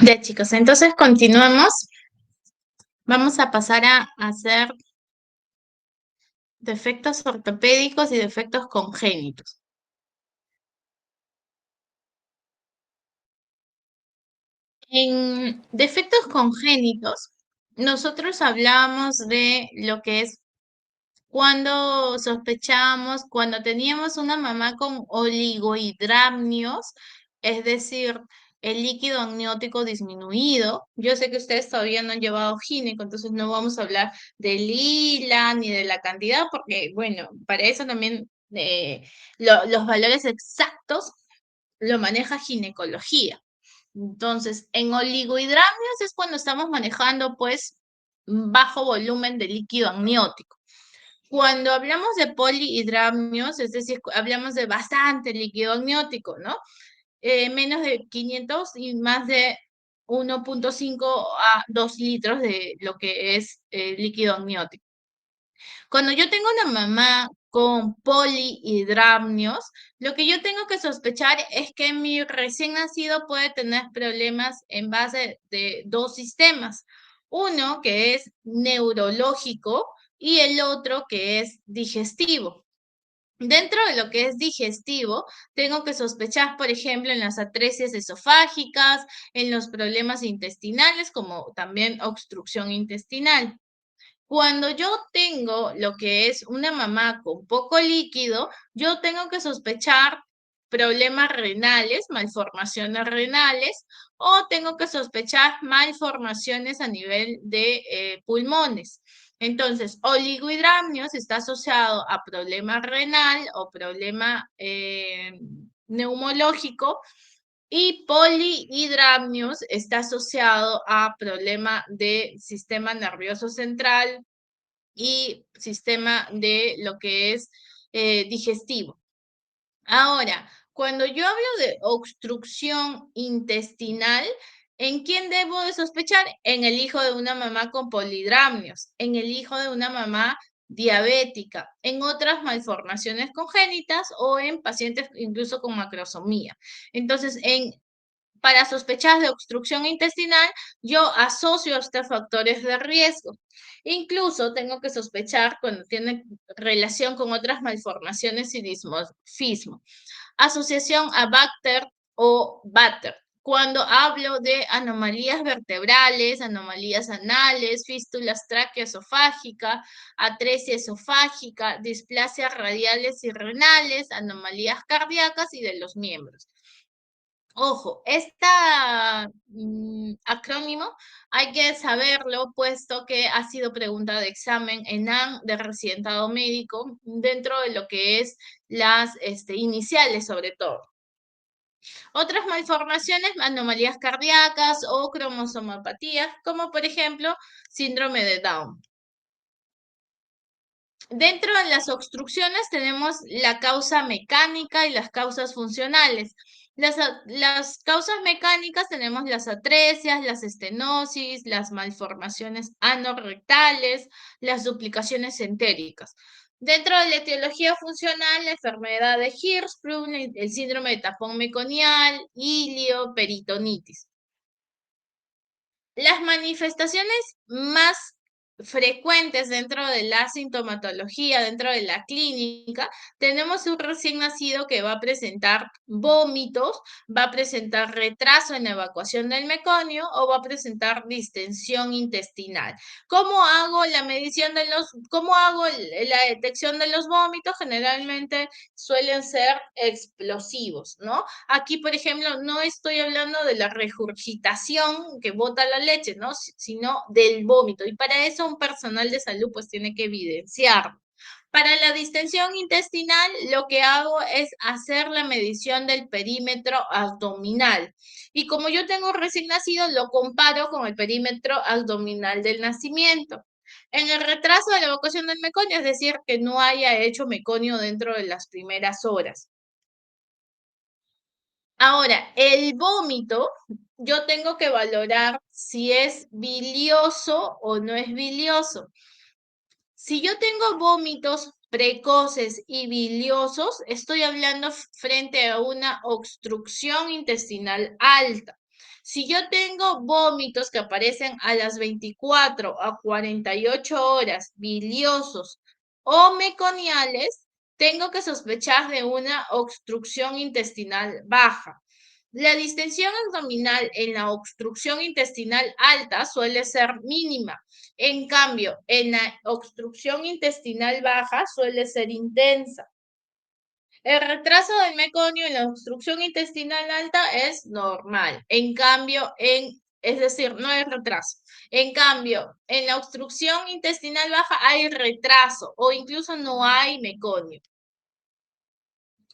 Ya, chicos, entonces continuamos. Vamos a pasar a hacer defectos ortopédicos y defectos congénitos. En defectos congénitos, nosotros hablamos de lo que es cuando sospechamos, cuando teníamos una mamá con oligohidramnios, es decir, el líquido amniótico disminuido. Yo sé que ustedes todavía no han llevado gineco, entonces no vamos a hablar del lila ni de la cantidad, porque, bueno, para eso también los valores exactos lo maneja ginecología. Entonces, en oligohidramnios es cuando estamos manejando, pues, bajo volumen de líquido amniótico. Cuando hablamos de polihidramnios, es decir, hablamos de bastante líquido amniótico, ¿no? Menos de 500 y más de 1,5 a 2 litros de lo que es líquido amniótico. Cuando yo tengo una mamá con polihidramnios, lo que yo tengo que sospechar es que mi recién nacido puede tener problemas en base de dos sistemas. Uno que es neurológico y el otro que es digestivo. Dentro de lo que es digestivo, tengo que sospechar, por ejemplo, en las atresias esofágicas, en los problemas intestinales, como también obstrucción intestinal. Cuando yo tengo lo que es una mamá con poco líquido, yo tengo que sospechar problemas renales, malformaciones renales, o tengo que sospechar malformaciones a nivel de pulmones. Entonces, oligohidramnios está asociado a problema renal o problema neumológico, y polihidramnios está asociado a problema de sistema nervioso central y sistema de lo que es digestivo. Ahora, cuando yo hablo de obstrucción intestinal, ¿en quién debo de sospechar? En el hijo de una mamá con polidramnios, en el hijo de una mamá diabética, en otras malformaciones congénitas o en pacientes incluso con macrosomía. Entonces, para sospechar de obstrucción intestinal, yo asocio estos factores de riesgo. Incluso tengo que sospechar cuando tiene relación con otras malformaciones y dismorfismo. Asociación a Bacter o Batter. Cuando hablo de anomalías vertebrales, anomalías anales, fístulas tráqueo-esofágica, atresia esofágica, displasias radiales y renales, anomalías cardíacas y de los miembros. Ojo, este acrónimo hay que saberlo, puesto que ha sido pregunta de examen en AN de residentado médico dentro de lo que es las iniciales sobre todo. Otras malformaciones, anomalías cardíacas o cromosomopatías, como por ejemplo síndrome de Down. Dentro de las obstrucciones tenemos la causa mecánica y las causas funcionales. Las causas mecánicas tenemos las atresias, las estenosis, las malformaciones anorrectales, las duplicaciones entéricas. Dentro de la etiología funcional, la enfermedad de Hirschsprung, el síndrome de tapón meconial, ilio, peritonitis. Las manifestaciones más frecuentes dentro de la sintomatología, dentro de la clínica, tenemos un recién nacido que va a presentar vómitos, va a presentar retraso en la evacuación del meconio o va a presentar distensión intestinal. ¿Cómo hago la medición de cómo hago la detección de los vómitos? Generalmente suelen ser explosivos, ¿no? Aquí, por ejemplo, no estoy hablando de la regurgitación que bota la leche, ¿no? Sino del vómito. Y para eso un personal de salud pues tiene que evidenciarlo. Para la distensión intestinal, lo que hago es hacer la medición del perímetro abdominal. Y como yo tengo recién nacido, lo comparo con el perímetro abdominal del nacimiento. En el retraso de la evacuación del meconio, es decir, que no haya hecho meconio dentro de las primeras horas. Ahora, el vómito, yo tengo que valorar si es bilioso o no es bilioso. Si yo tengo vómitos precoces y biliosos, estoy hablando frente a una obstrucción intestinal alta. Si yo tengo vómitos que aparecen a las 24 a 48 horas, biliosos o meconiales, tengo que sospechar de una obstrucción intestinal baja. La distensión abdominal en la obstrucción intestinal alta suele ser mínima. En cambio, en la obstrucción intestinal baja suele ser intensa. El retraso del meconio en la obstrucción intestinal alta es normal. En cambio, es decir, no hay retraso. En cambio, en la obstrucción intestinal baja hay retraso o incluso no hay meconio.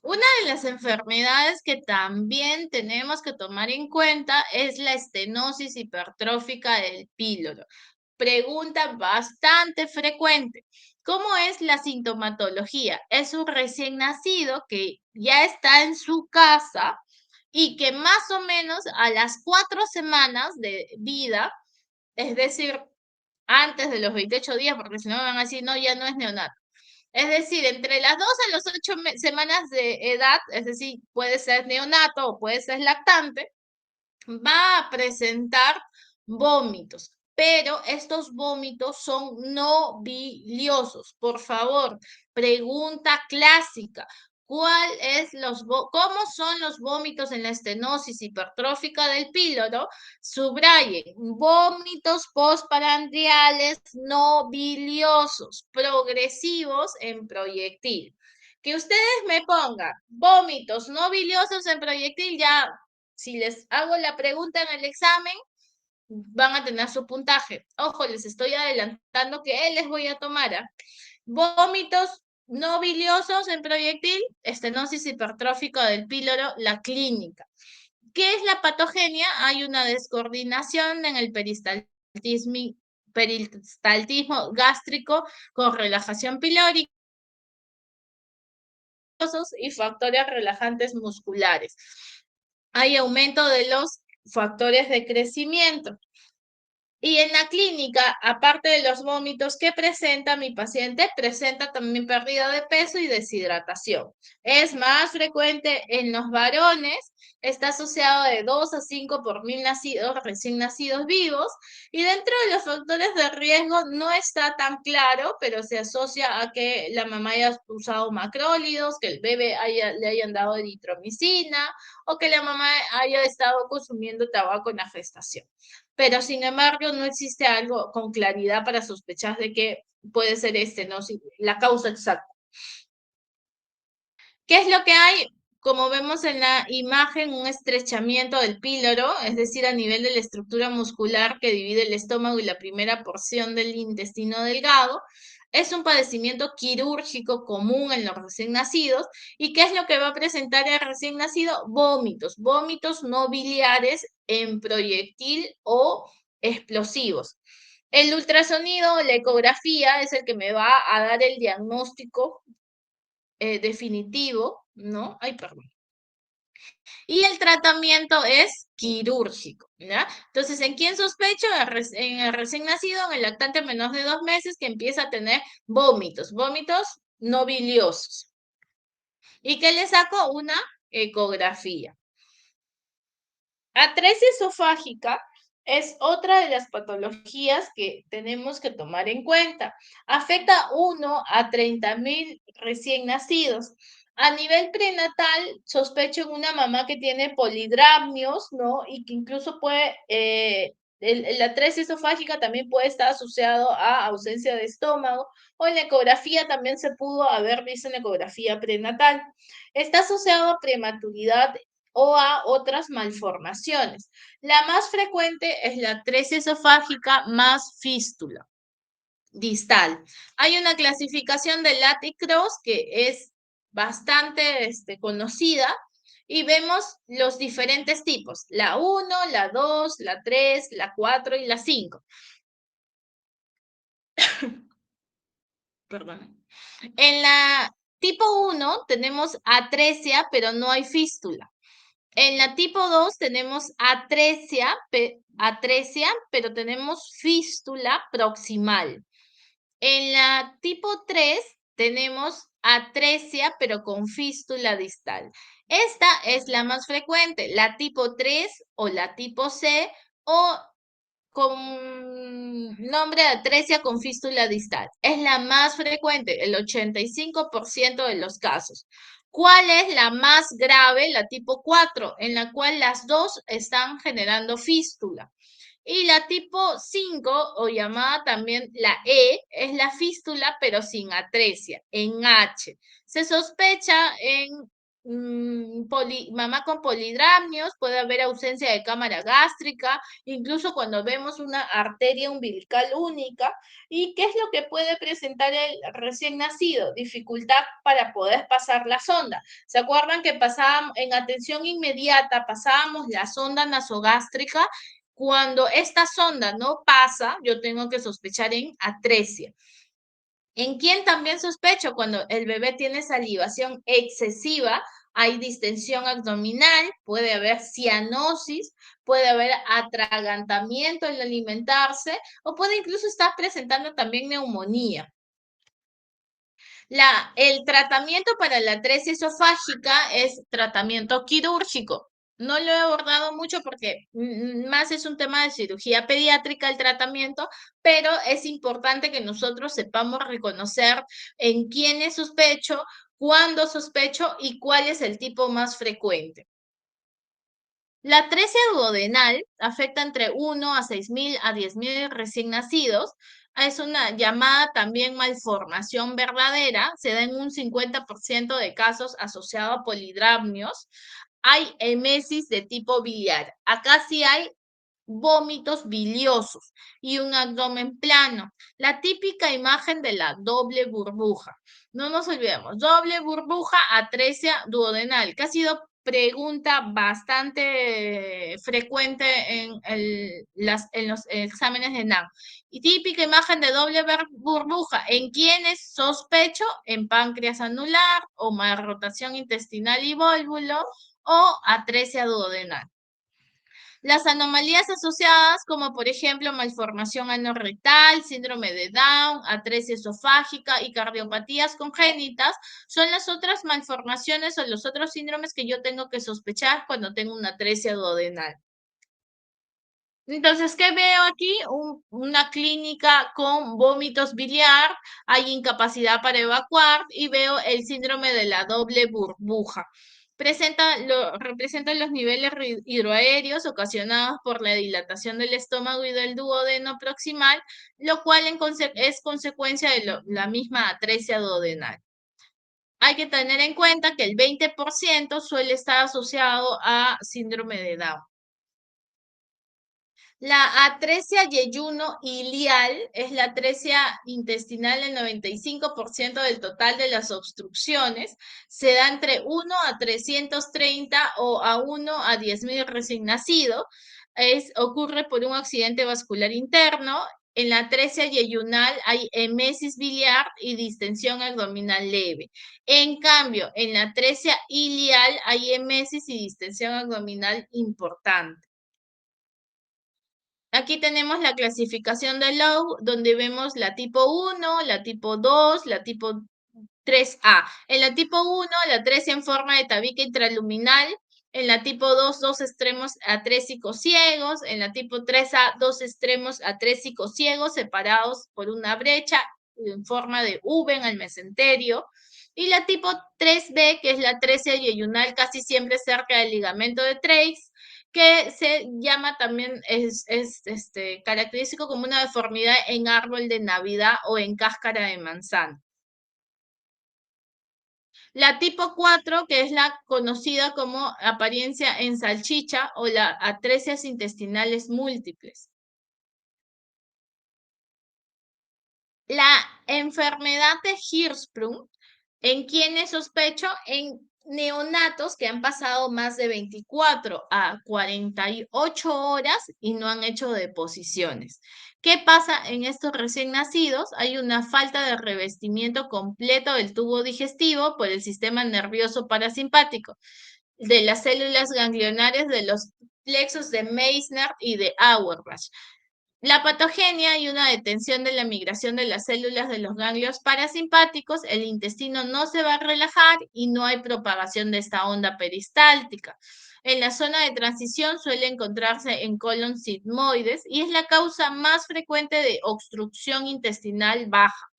Una de las enfermedades que también tenemos que tomar en cuenta es la estenosis hipertrófica del píloro. Pregunta bastante frecuente. ¿Cómo es la sintomatología? Es un recién nacido que ya está en su casa y que más o menos a las 4 semanas de vida, es decir, antes de los 28 días, porque si no van a decir, no, ya no es neonato. Es decir, entre las 2 a las 8 semanas de edad, es decir, puede ser neonato o puede ser lactante, va a presentar vómitos, pero estos vómitos son no biliosos. Por favor, pregunta clásica. ¿Cómo son los vómitos en la estenosis hipertrófica del píloro? Subrayen, vómitos postprandiales no biliosos, progresivos en proyectil. Que ustedes me pongan vómitos no biliosos en proyectil, ya si les hago la pregunta en el examen, van a tener su puntaje. Ojo, les estoy adelantando que les voy a tomar. Vómitos no biliosos en proyectil, estenosis hipertrófica del píloro, la clínica. ¿Qué es la patogenia? Hay una descoordinación en el peristaltismo gástrico con relajación pilórica y factores relajantes musculares. Hay aumento de los factores de crecimiento. Y en la clínica, aparte de los vómitos que presenta mi paciente, presenta también pérdida de peso y deshidratación. Es más frecuente en los varones, está asociado de 2 a 5 por 1000 nacidos, recién nacidos vivos, y dentro de los factores de riesgo no está tan claro, pero se asocia a que la mamá haya usado macrólidos, que el bebé le hayan dado eritromicina, o que la mamá haya estado consumiendo tabaco en la gestación. Pero sin embargo no existe algo con claridad para sospechar de que puede ser ¿no? La causa exacta. ¿Qué es lo que hay? Como vemos en la imagen, un estrechamiento del píloro, es decir, a nivel de la estructura muscular que divide el estómago y la primera porción del intestino delgado. Es un padecimiento quirúrgico común en los recién nacidos. ¿Y qué es lo que va a presentar el recién nacido? Vómitos, vómitos no biliares en proyectil o explosivos. El ultrasonido, la ecografía, es el que me va a dar el diagnóstico definitivo, ¿no? Ay, perdón. Y el tratamiento es quirúrgico, ¿ya? Entonces, ¿en quién sospecho? En el recién nacido, en el lactante menor de 2 meses que empieza a tener vómitos no biliosos. ¿Y qué le saco? Una ecografía. Atresia esofágica es otra de las patologías que tenemos que tomar en cuenta. Afecta 1 a 30,000 recién nacidos. A nivel prenatal, sospecho en una mamá que tiene polidramnios, ¿no? Y que incluso la atresia esofágica también puede estar asociado a ausencia de estómago, o en la ecografía también se pudo haber visto en la ecografía prenatal. Está asociado a prematuridad o a otras malformaciones. La más frecuente es la atresia esofágica más fístula distal. Hay una clasificación de Laticross que es bastante conocida y vemos los diferentes tipos, la 1, la 2, la 3, la 4 y la 5. Perdón. En la tipo 1 tenemos atresia, pero no hay fístula. En la tipo 2 tenemos atresia, pero tenemos fístula proximal. En la tipo 3 tenemos atresia, pero con fístula distal. Esta es la más frecuente, la tipo 3 o la tipo C, o con nombre de atresia con fístula distal. Es la más frecuente, el 85% de los casos. ¿Cuál es la más grave? La tipo 4, en la cual las dos están generando fístula. Y la tipo 5, o llamada también la E, es la fístula, pero sin atresia, en H. Se sospecha en mamá con polidramnios, puede haber ausencia de cámara gástrica, incluso cuando vemos una arteria umbilical única. ¿Y qué es lo que puede presentar el recién nacido? Dificultad para poder pasar la sonda. ¿Se acuerdan que pasábamos en atención inmediata, pasábamos la sonda nasogástrica? Cuando esta sonda no pasa, yo tengo que sospechar en atresia. ¿En quién también sospecho? Cuando el bebé tiene salivación excesiva, hay distensión abdominal, puede haber cianosis, puede haber atragantamiento al alimentarse o puede incluso estar presentando también neumonía. El tratamiento para la atresia esofágica es tratamiento quirúrgico. No lo he abordado mucho porque más es un tema de cirugía pediátrica el tratamiento, pero es importante que nosotros sepamos reconocer en quiénes sospecho, cuándo sospecho y cuál es el tipo más frecuente. La atresia duodenal afecta entre 1 a 6.000 a 10.000 recién nacidos. Es una llamada también malformación verdadera. Se da en un 50% de casos asociado a polidramnios. Hay emesis de tipo biliar. Acá sí hay vómitos biliosos y un abdomen plano. La típica imagen de la doble burbuja. No nos olvidemos, doble burbuja, atresia duodenal, que ha sido pregunta bastante frecuente en los exámenes de NAM. Y típica imagen de doble burbuja, ¿en quiénes sospecho? En páncreas anular o malrotación intestinal y vólvulo o atresia duodenal. Las anomalías asociadas, como por ejemplo malformación anorrectal, síndrome de Down, atresia esofágica y cardiopatías congénitas, son las otras malformaciones o los otros síndromes que yo tengo que sospechar cuando tengo una atresia duodenal. Entonces, ¿qué veo aquí? Una clínica con vómitos biliar, hay incapacidad para evacuar y veo el síndrome de la doble burbuja. Representa los niveles hidroaéreos ocasionados por la dilatación del estómago y del duodeno proximal, lo cual es consecuencia de la misma atresia duodenal. Hay que tener en cuenta que el 20% suele estar asociado a síndrome de Down. La atresia yeyuno ilial es la atresia intestinal, el 95% del total de las obstrucciones. Se da entre 1 a 330 o a 1 a 10.000 recién nacidos. Ocurre por un accidente vascular interno. En la atresia yeyunal hay emesis biliar y distensión abdominal leve. En cambio, en la atresia ilial hay emesis y distensión abdominal importante. Aquí tenemos la clasificación de Lowe, donde vemos la tipo 1, la tipo 2, la tipo 3A. En la tipo 1, la atresia en forma de tabique intraluminal. En la tipo 2, dos extremos atrésicos ciegos. En la tipo 3A, dos extremos atrésicos ciegos separados por una brecha en forma de V en el mesenterio. Y la tipo 3B, que es la atresia yeyunal casi siempre cerca del ligamento de Treitz, que se llama también, característico como una deformidad en árbol de Navidad o en cáscara de manzana. La tipo 4, que es la conocida como apariencia en salchicha o la atresias intestinales múltiples. La enfermedad de Hirschsprung, ¿en quiénes sospecho? En neonatos que han pasado más de 24 a 48 horas y no han hecho deposiciones. ¿Qué pasa en estos recién nacidos? Hay una falta de revestimiento completo del tubo digestivo por el sistema nervioso parasimpático, de las células ganglionares de los plexos de Meissner y de Auerbach. La patogenia y una detención de la migración de las células de los ganglios parasimpáticos, el intestino no se va a relajar y no hay propagación de esta onda peristáltica. En la zona de transición suele encontrarse en colon sigmoides y es la causa más frecuente de obstrucción intestinal baja.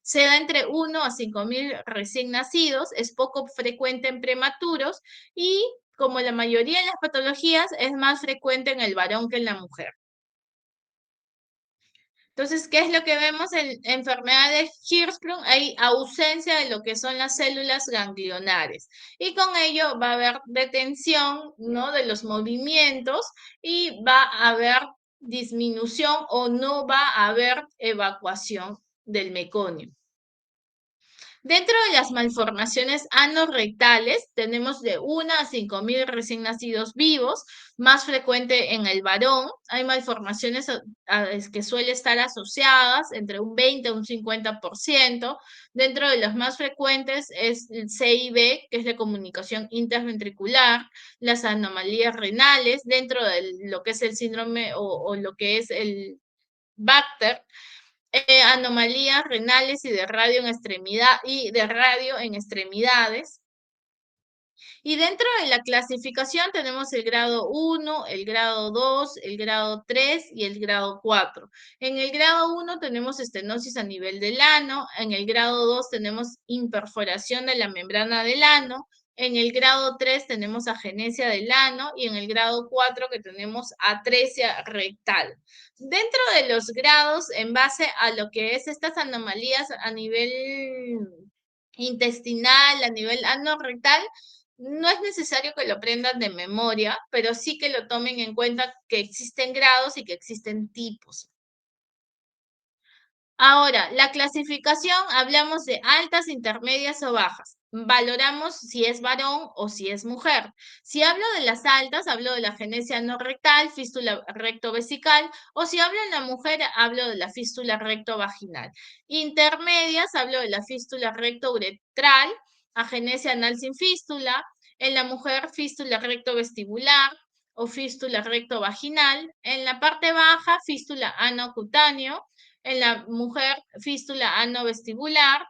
Se da entre 1 a 5.000 recién nacidos, es poco frecuente en prematuros y, como la mayoría de las patologías, es más frecuente en el varón que en la mujer. Entonces, ¿qué es lo que vemos en enfermedad de Hirschsprung? Hay ausencia de lo que son las células ganglionares y con ello va a haber detención, ¿no?, de los movimientos y va a haber disminución o no va a haber evacuación del meconio. Dentro de las malformaciones anorrectales, tenemos de 1 a 5.000 recién nacidos vivos, más frecuente en el varón. Hay malformaciones que suelen estar asociadas entre un 20 a un 50%. Dentro de las más frecuentes es el CIB, que es la comunicación interventricular, las anomalías renales, dentro de lo que es el síndrome o lo que es el Bacter, anomalías renales y de radio en extremidades. Y dentro de la clasificación tenemos el grado 1, el grado 2, el grado 3 y el grado 4. En el grado 1 tenemos estenosis a nivel del ano, en el grado 2 tenemos imperforación de la membrana del ano, en el grado 3 tenemos agenesia del ano y en el grado 4 que tenemos atresia rectal. Dentro de los grados, en base a lo que es estas anomalías a nivel intestinal, a nivel anorrectal, no es necesario que lo aprendan de memoria, pero sí que lo tomen en cuenta que existen grados y que existen tipos. Ahora, la clasificación, hablamos de altas, intermedias o bajas. Valoramos si es varón o si es mujer. Si hablo de las altas, hablo de la agenesia no rectal, fístula rectovesical, o si hablo en la mujer, hablo de la fístula rectovaginal. Intermedias, hablo de la fístula rectouretral, agenesia anal sin fístula, en la mujer fístula rectovestibular o fístula rectovaginal, en la parte baja, fístula anocutáneo, en la mujer fístula anovestibular.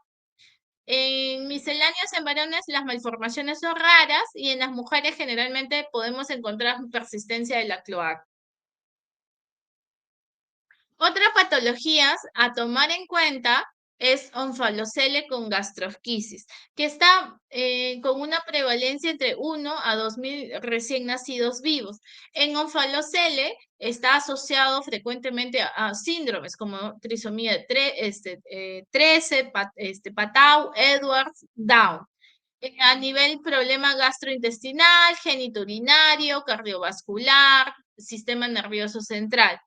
En misceláneos en varones las malformaciones son raras y en las mujeres generalmente podemos encontrar persistencia de la cloaca. Otras patologías a tomar en cuenta es onfalocele con gastrosquisis, que está con una prevalencia entre 1 a 2.000 recién nacidos vivos. En onfalocele está asociado frecuentemente a síndromes como trisomía 13, Patau, Edwards, Down. A nivel problema gastrointestinal, genitourinario, cardiovascular, sistema nervioso central.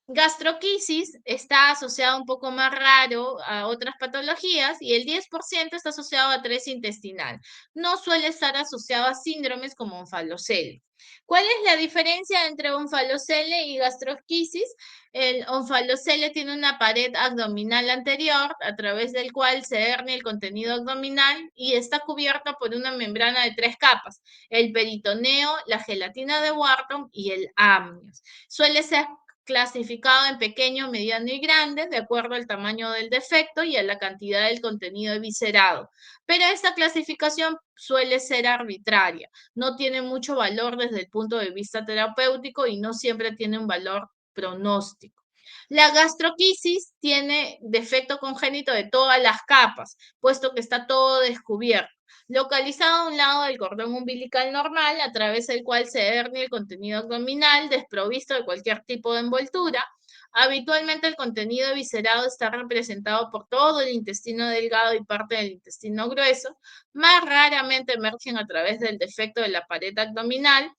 Gastroquisis está asociado un poco más raro a otras patologías y el 10% está asociado a atresia intestinal. No suele estar asociado a síndromes como onfalocele. ¿Cuál es la diferencia entre onfalocele y gastroquisis? El onfalocele tiene una pared abdominal anterior a través del cual se hernia el contenido abdominal y está cubierta por una membrana de 3 capas, el peritoneo, la gelatina de Wharton y el amnios. Suele ser clasificado en pequeño, mediano y grande, de acuerdo al tamaño del defecto y a la cantidad del contenido eviscerado. Pero esta clasificación suele ser arbitraria, no tiene mucho valor desde el punto de vista terapéutico y no siempre tiene un valor pronóstico. La gastroquisis tiene defecto congénito de todas las capas, puesto que está todo descubierto, localizado a un lado del cordón umbilical normal, a través del cual se hernia el contenido abdominal, desprovisto de cualquier tipo de envoltura. Habitualmente el contenido eviscerado está representado por todo el intestino delgado y parte del intestino grueso. Más raramente emergen a través del defecto de la pared abdominal.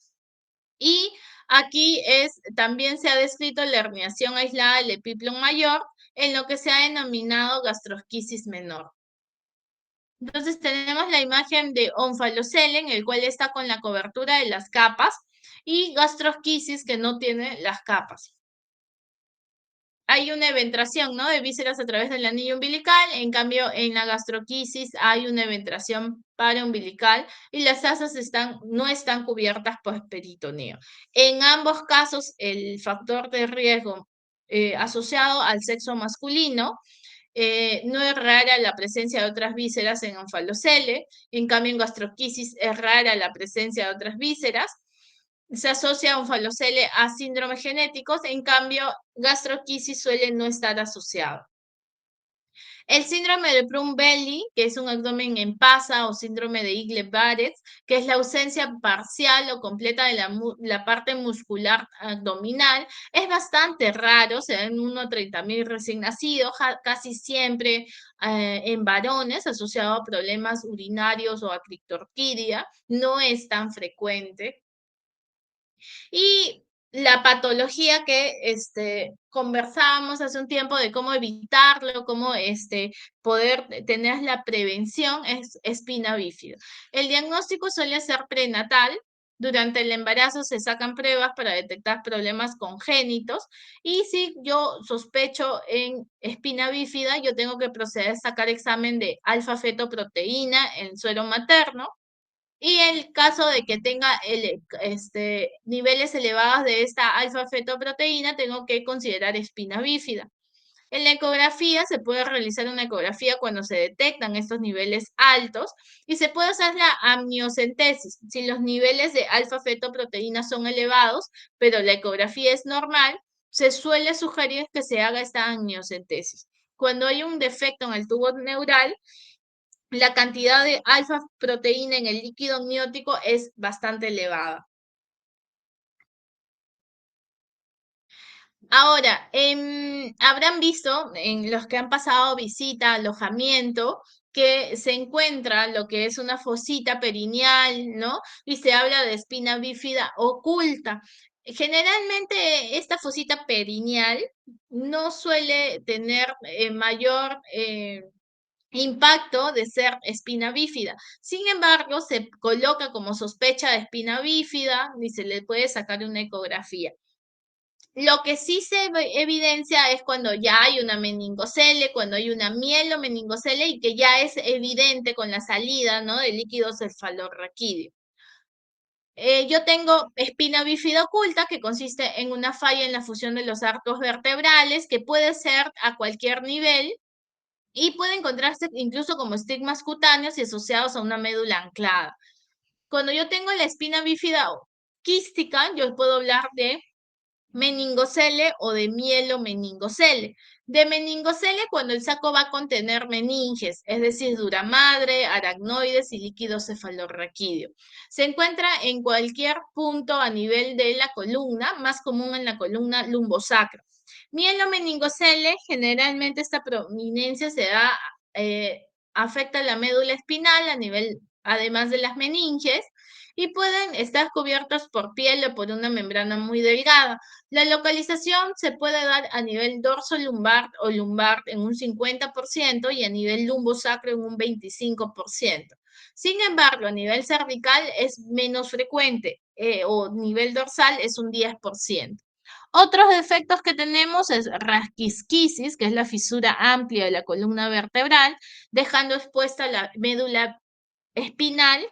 Y aquí también se ha descrito la herniación aislada del epiplón mayor, en lo que se ha denominado gastrosquisis menor. Entonces tenemos la imagen de onfalocele, en el cual está con la cobertura de las capas, y gastrosquisis, que no tiene las capas. Hay una eventración, ¿no?, de vísceras a través del anillo umbilical, en cambio en la gastroquisis hay una eventración paraumbilical y las asas no están cubiertas por peritoneo. En ambos casos el factor de riesgo asociado al sexo masculino. No es rara la presencia de otras vísceras en onfalocele, en cambio en gastroquisis es rara la presencia de otras vísceras. Se asocia onfalocele a síndromes genéticos, en cambio gastroquisis suele no estar asociado. El síndrome de Plum-Belly, que es un abdomen en pasa, o síndrome de Igle-Barrett, que es la ausencia parcial o completa de la parte muscular abdominal, es bastante raro, se da en 1 a 30.000 recién nacidos, casi siempre en varones, asociado a problemas urinarios o a criptorquidia, no es tan frecuente. Y la patología que conversábamos hace un tiempo de cómo evitarlo, cómo poder tener la prevención, es espina bífida. El diagnóstico suele ser prenatal. Durante el embarazo se sacan pruebas para detectar problemas congénitos y si yo sospecho en espina bífida, yo tengo que proceder a sacar examen de alfa-fetoproteína en suero materno. Y el caso de que tenga niveles elevados de esta alfa-fetoproteína, tengo que considerar espina bífida. En la ecografía se puede realizar una ecografía cuando se detectan estos niveles altos y se puede hacer la amniocentesis. Si los niveles de alfa-fetoproteína son elevados, pero la ecografía es normal, se suele sugerir que se haga esta amniocentesis. Cuando hay un defecto en el tubo neural, la cantidad de alfa-proteína en el líquido amniótico es bastante elevada. Ahora, habrán visto en los que han pasado visita, alojamiento, que se encuentra lo que es una fosita perineal, ¿no? Y se habla de espina bífida oculta. Generalmente esta fosita perineal no suele tener mayor impacto de ser espina bífida. Sin embargo, se coloca como sospecha de espina bífida y se le puede sacar una ecografía. Lo que sí se evidencia es cuando ya hay una meningocele, cuando hay una mielomeningocele y que ya es evidente con la salida, ¿no?, de líquido cefalorraquídeo. Yo tengo espina bífida oculta, que consiste en una falla en la fusión de los arcos vertebrales, que puede ser a cualquier nivel, y puede encontrarse incluso como estigmas cutáneos y asociados a una médula anclada. Cuando yo tengo la espina bífida quística, yo puedo hablar de meningocele o de mielomeningocele. De meningocele cuando el saco va a contener meninges, es decir, dura madre, aracnoides y líquido cefalorraquídeo. Se encuentra en cualquier punto a nivel de la columna, más común en la columna lumbosacra. Mielomeningocele, generalmente esta prominencia se da, afecta la médula espinal a nivel, además de las meninges, y pueden estar cubiertos por piel o por una membrana muy delgada. La localización se puede dar a nivel dorso lumbar o lumbar en un 50% y a nivel lumbosacro en un 25%. Sin embargo, a nivel cervical es menos frecuente o nivel dorsal es un 10%. Otros defectos que tenemos es rasquisquisis, que es la fisura amplia de la columna vertebral, dejando expuesta la médula espinal,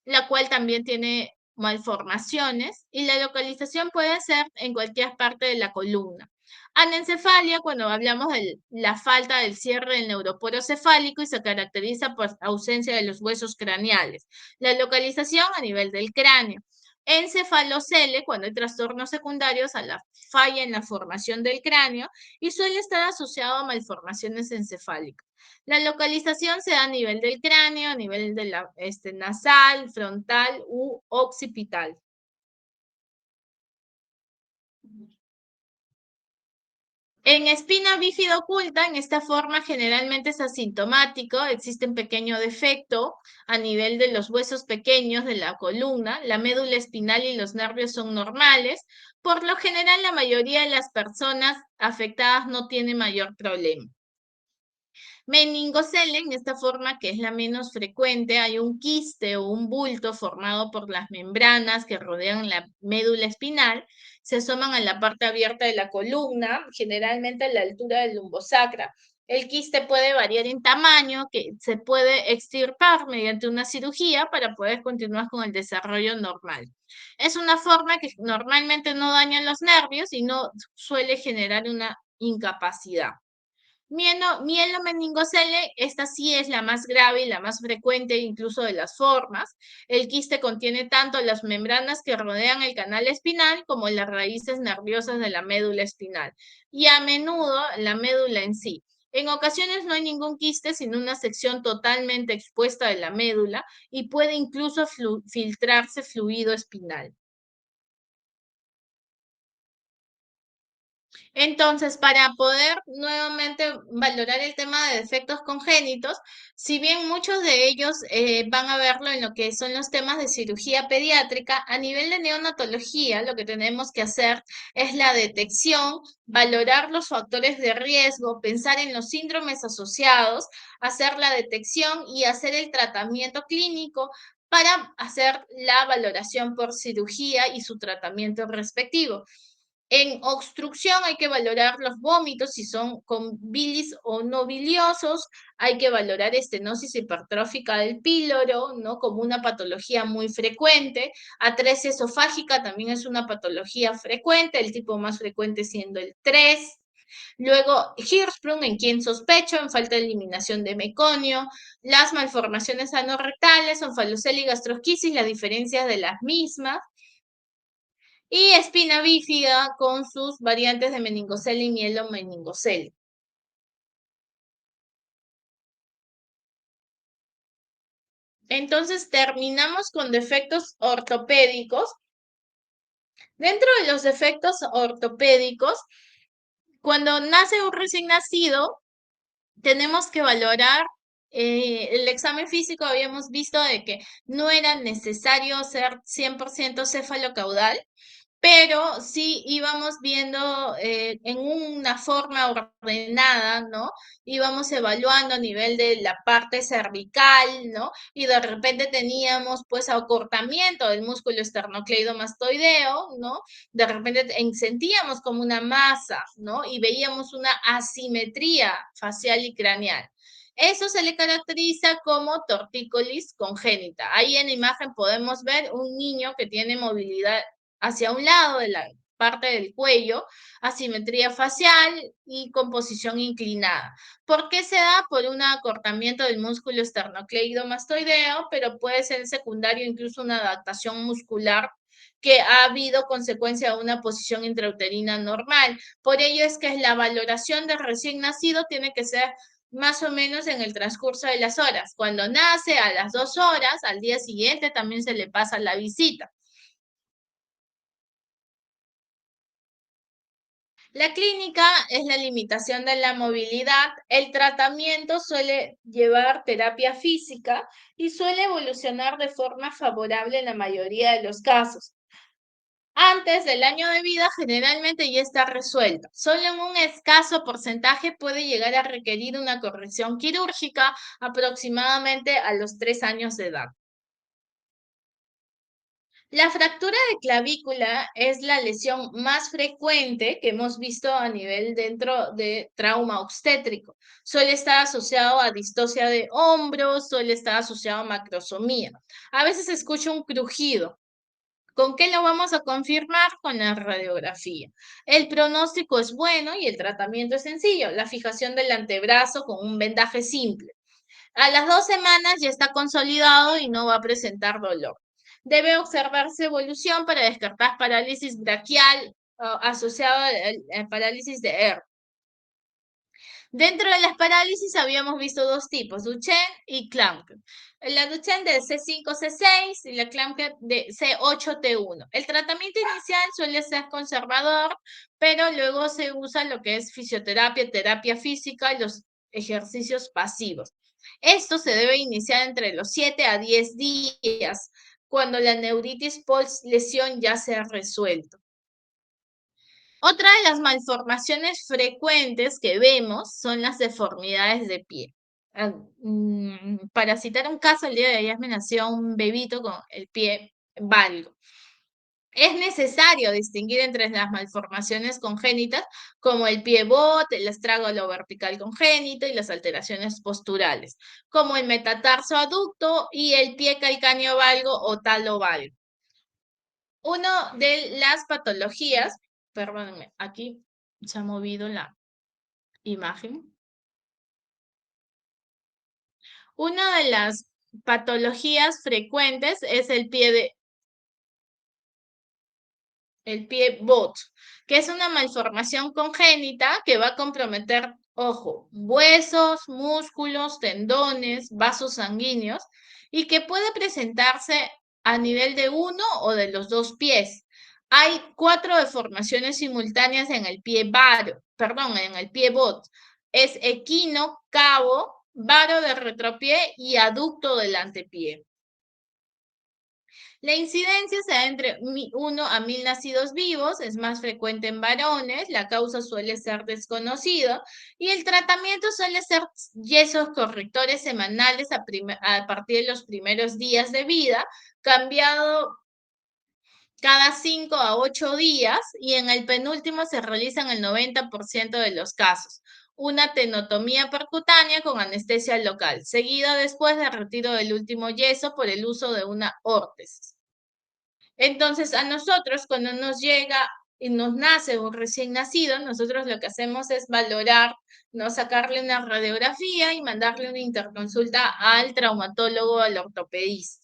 la cual también tiene malformaciones, y la localización puede ser en cualquier parte de la columna. Anencefalia, cuando hablamos de la falta del cierre del neuroporo cefálico y se caracteriza por ausencia de los huesos craneales. La localización a nivel del cráneo. Encefalocele, cuando hay trastornos secundarios a la falla en la formación del cráneo y suele estar asociado a malformaciones encefálicas. La localización se da a nivel del cráneo, a nivel de la nasal, frontal u occipital. En espina bífida oculta, en esta forma generalmente es asintomático, existe un pequeño defecto a nivel de los huesos pequeños de la columna, la médula espinal y los nervios son normales. Por lo general, la mayoría de las personas afectadas no tiene mayor problema. Meningocele, en esta forma que es la menos frecuente, hay un quiste o un bulto formado por las membranas que rodean la médula espinal, se asoman a la parte abierta de la columna, generalmente a la altura del lumbosacra. El quiste puede variar en tamaño, que se puede extirpar mediante una cirugía para poder continuar con el desarrollo normal. Es una forma que normalmente no daña los nervios y no suele generar una incapacidad. Mielomeningocele, esta sí es la más grave y la más frecuente incluso de las formas. El quiste contiene tanto las membranas que rodean el canal espinal como las raíces nerviosas de la médula espinal y a menudo la médula en sí. En ocasiones no hay ningún quiste, sino una sección totalmente expuesta de la médula y puede incluso filtrarse fluido espinal. Entonces, para poder nuevamente valorar el tema de defectos congénitos, si bien muchos de ellos van a verlo en lo que son los temas de cirugía pediátrica, a nivel de neonatología, lo que tenemos que hacer es la detección, valorar los factores de riesgo, pensar en los síndromes asociados, hacer la detección y hacer el tratamiento clínico para hacer la valoración por cirugía y su tratamiento respectivo. En obstrucción hay que valorar los vómitos, si son con bilis o no biliosos, hay que valorar estenosis hipertrófica del píloro, ¿no? Como una patología muy frecuente. Atresia esofágica también es una patología frecuente, el tipo más frecuente siendo el 3. Luego, Hirschsprung, en quien sospecho, en falta de eliminación de meconio. Las malformaciones anorrectales, onfalocele y gastrosquisis, las diferencias de las mismas. Y espina bífida con sus variantes de meningocele y mielomeningocele. Entonces terminamos con defectos ortopédicos. Dentro de los defectos ortopédicos, cuando nace un recién nacido, tenemos que valorar el examen físico. Habíamos visto de que no era necesario ser 100% cefalocaudal, pero sí íbamos viendo en una forma ordenada, ¿no? Íbamos evaluando a nivel de la parte cervical, ¿no? Y de repente teníamos pues acortamiento del músculo esternocleidomastoideo, ¿no? De repente sentíamos como una masa, ¿no? Y veíamos una asimetría facial y craneal. Eso se le caracteriza como tortícolis congénita. Ahí en la imagen podemos ver un niño que tiene movilidad hacia un lado de la parte del cuello, asimetría facial y composición inclinada. ¿Por qué se da? Por un acortamiento del músculo esternocleidomastoideo, pero puede ser secundario incluso una adaptación muscular que ha habido consecuencia de una posición intrauterina normal. Por ello es que la valoración del recién nacido tiene que ser más o menos en el transcurso de las horas. Cuando nace a las 2 horas, al día siguiente también se le pasa la visita. La clínica es la limitación de la movilidad. El tratamiento suele llevar terapia física y suele evolucionar de forma favorable en la mayoría de los casos. Antes del año de vida generalmente ya está resuelto. Solo en un escaso porcentaje puede llegar a requerir una corrección quirúrgica aproximadamente a los 3 años de edad. La fractura de clavícula es la lesión más frecuente que hemos visto a nivel dentro de trauma obstétrico. Suele estar asociado a distocia de hombros, suele estar asociado a macrosomía. A veces escucho un crujido. ¿Con qué lo vamos a confirmar? Con la radiografía. El pronóstico es bueno y el tratamiento es sencillo. La fijación del antebrazo con un vendaje simple. A las 2 semanas ya está consolidado y no va a presentar dolor. Debe observarse evolución para descartar parálisis braquial asociada a parálisis de ER. Dentro de las parálisis habíamos visto dos tipos, Duchenne y Klumpke. La Duchenne de C5-C6 y la Klumpke de C8-T1. El tratamiento inicial suele ser conservador, pero luego se usa lo que es fisioterapia, terapia física y los ejercicios pasivos. Esto se debe iniciar entre los 7 a 10 días, cuando la neuritis post-lesión ya se ha resuelto. Otra de las malformaciones frecuentes que vemos son las deformidades de pie. Para citar un caso, el día de ayer me nació un bebito con el pie valgo. Es necesario distinguir entre las malformaciones congénitas como el pie bot, el astrágalo vertical congénito y las alteraciones posturales, como el metatarso aducto y el pie calcáneo valgo o talo valgo. Una de las patologías, perdónenme, aquí se ha movido la imagen. Una de las patologías frecuentes es el pie bot, que es una malformación congénita que va a comprometer, ojo, huesos, músculos, tendones, vasos sanguíneos y que puede presentarse a nivel de uno o de los dos pies. Hay 4 deformaciones simultáneas en el pie en el pie bot. Es equino, cabo, varo de retropié y aducto del antepié. La incidencia se da entre 1 a 1000 nacidos vivos, es más frecuente en varones, la causa suele ser desconocida y el tratamiento suele ser yesos correctores semanales a partir de los primeros días de vida, cambiado cada 5 a 8 días y en el penúltimo se realizan el 90% de los casos. Una tenotomía percutánea con anestesia local, seguida después del retiro del último yeso por el uso de una órtesis. Entonces, a nosotros cuando nos llega y nos nace un recién nacido, nosotros lo que hacemos es valorar, no sacarle una radiografía y mandarle una interconsulta al traumatólogo o al ortopedista.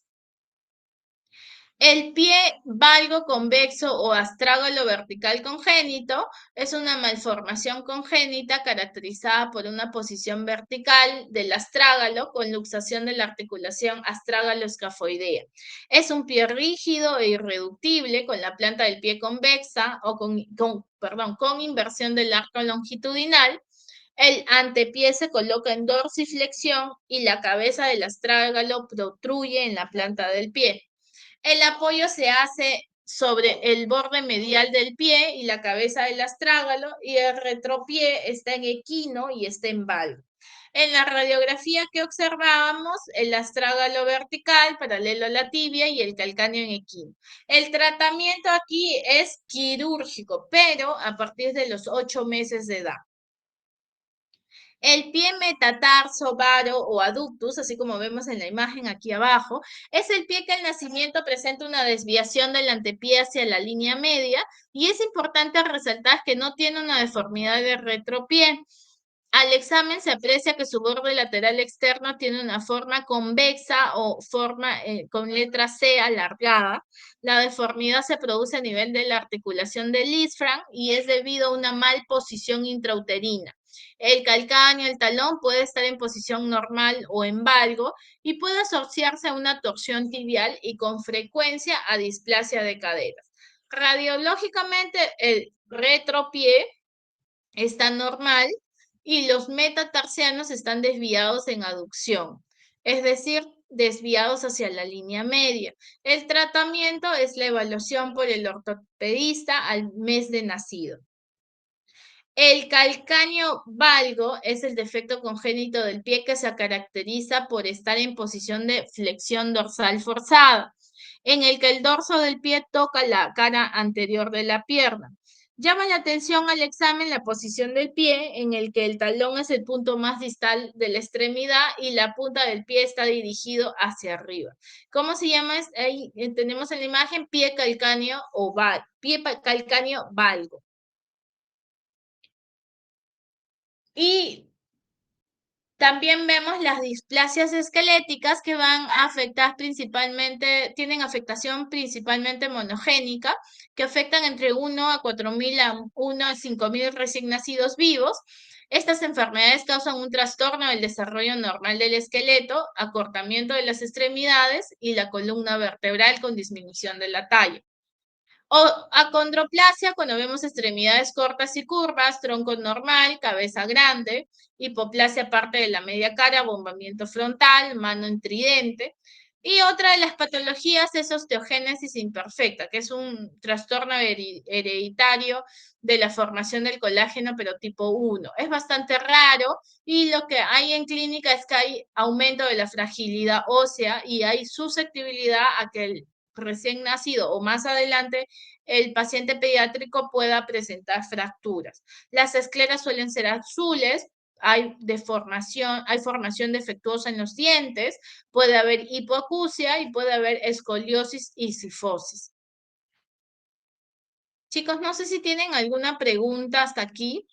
El pie valgo convexo o astrágalo vertical congénito es una malformación congénita caracterizada por una posición vertical del astrágalo con luxación de la articulación astrágalo-escafoidea. Es un pie rígido e irreductible con la planta del pie convexa o con inversión del arco longitudinal. El antepié se coloca en dorsiflexión y la cabeza del astrágalo protruye en la planta del pie. El apoyo se hace sobre el borde medial del pie y la cabeza del astrágalo y el retropié está en equino y está en valgo. En la radiografía que observábamos, el astrágalo vertical paralelo a la tibia y el calcáneo en equino. El tratamiento aquí es quirúrgico, pero a partir de los 8 meses de edad. El pie metatarso, varo o aductus, así como vemos en la imagen aquí abajo, es el pie que al nacimiento presenta una desviación del antepié hacia la línea media y es importante resaltar que no tiene una deformidad de retropié. Al examen se aprecia que su borde lateral externo tiene una forma convexa o forma con letra C alargada. La deformidad se produce a nivel de la articulación del isfran y es debido a una mal posición intrauterina. El calcáneo, el talón puede estar en posición normal o en valgo y puede asociarse a una torsión tibial y con frecuencia a displasia de caderas. Radiológicamente, el retropié está normal y los metatarsianos están desviados en aducción, es decir, desviados hacia la línea media. El tratamiento es la evaluación por el ortopedista al mes de nacido. El calcáneo valgo es el defecto congénito del pie que se caracteriza por estar en posición de flexión dorsal forzada, en el que el dorso del pie toca la cara anterior de la pierna. Llama la atención al examen la posición del pie, en el que el talón es el punto más distal de la extremidad y la punta del pie está dirigido hacia arriba. ¿Cómo se llama? Ahí tenemos en la imagen pie calcáneo o pie calcáneo valgo. Y también vemos las displasias esqueléticas que van a afectar principalmente, tienen afectación principalmente monogénica, que afectan entre 1 a 4.000 a 1 a 5.000 recién nacidos vivos. Estas enfermedades causan un trastorno del desarrollo normal del esqueleto, acortamiento de las extremidades y la columna vertebral con disminución de la talla. O acondroplasia, cuando vemos extremidades cortas y curvas, tronco normal, cabeza grande, hipoplasia parte de la media cara, bombamiento frontal, mano en tridente. Y otra de las patologías es osteogénesis imperfecta, que es un trastorno hereditario de la formación del colágeno, pero tipo 1. Es bastante raro y lo que hay en clínica es que hay aumento de la fragilidad ósea y hay susceptibilidad a que el recién nacido o más adelante, el paciente pediátrico pueda presentar fracturas. Las escleras suelen ser azules, hay deformación, hay formación defectuosa en los dientes, puede haber hipoacusia y puede haber escoliosis y cifosis. Chicos, no sé si tienen alguna pregunta hasta aquí.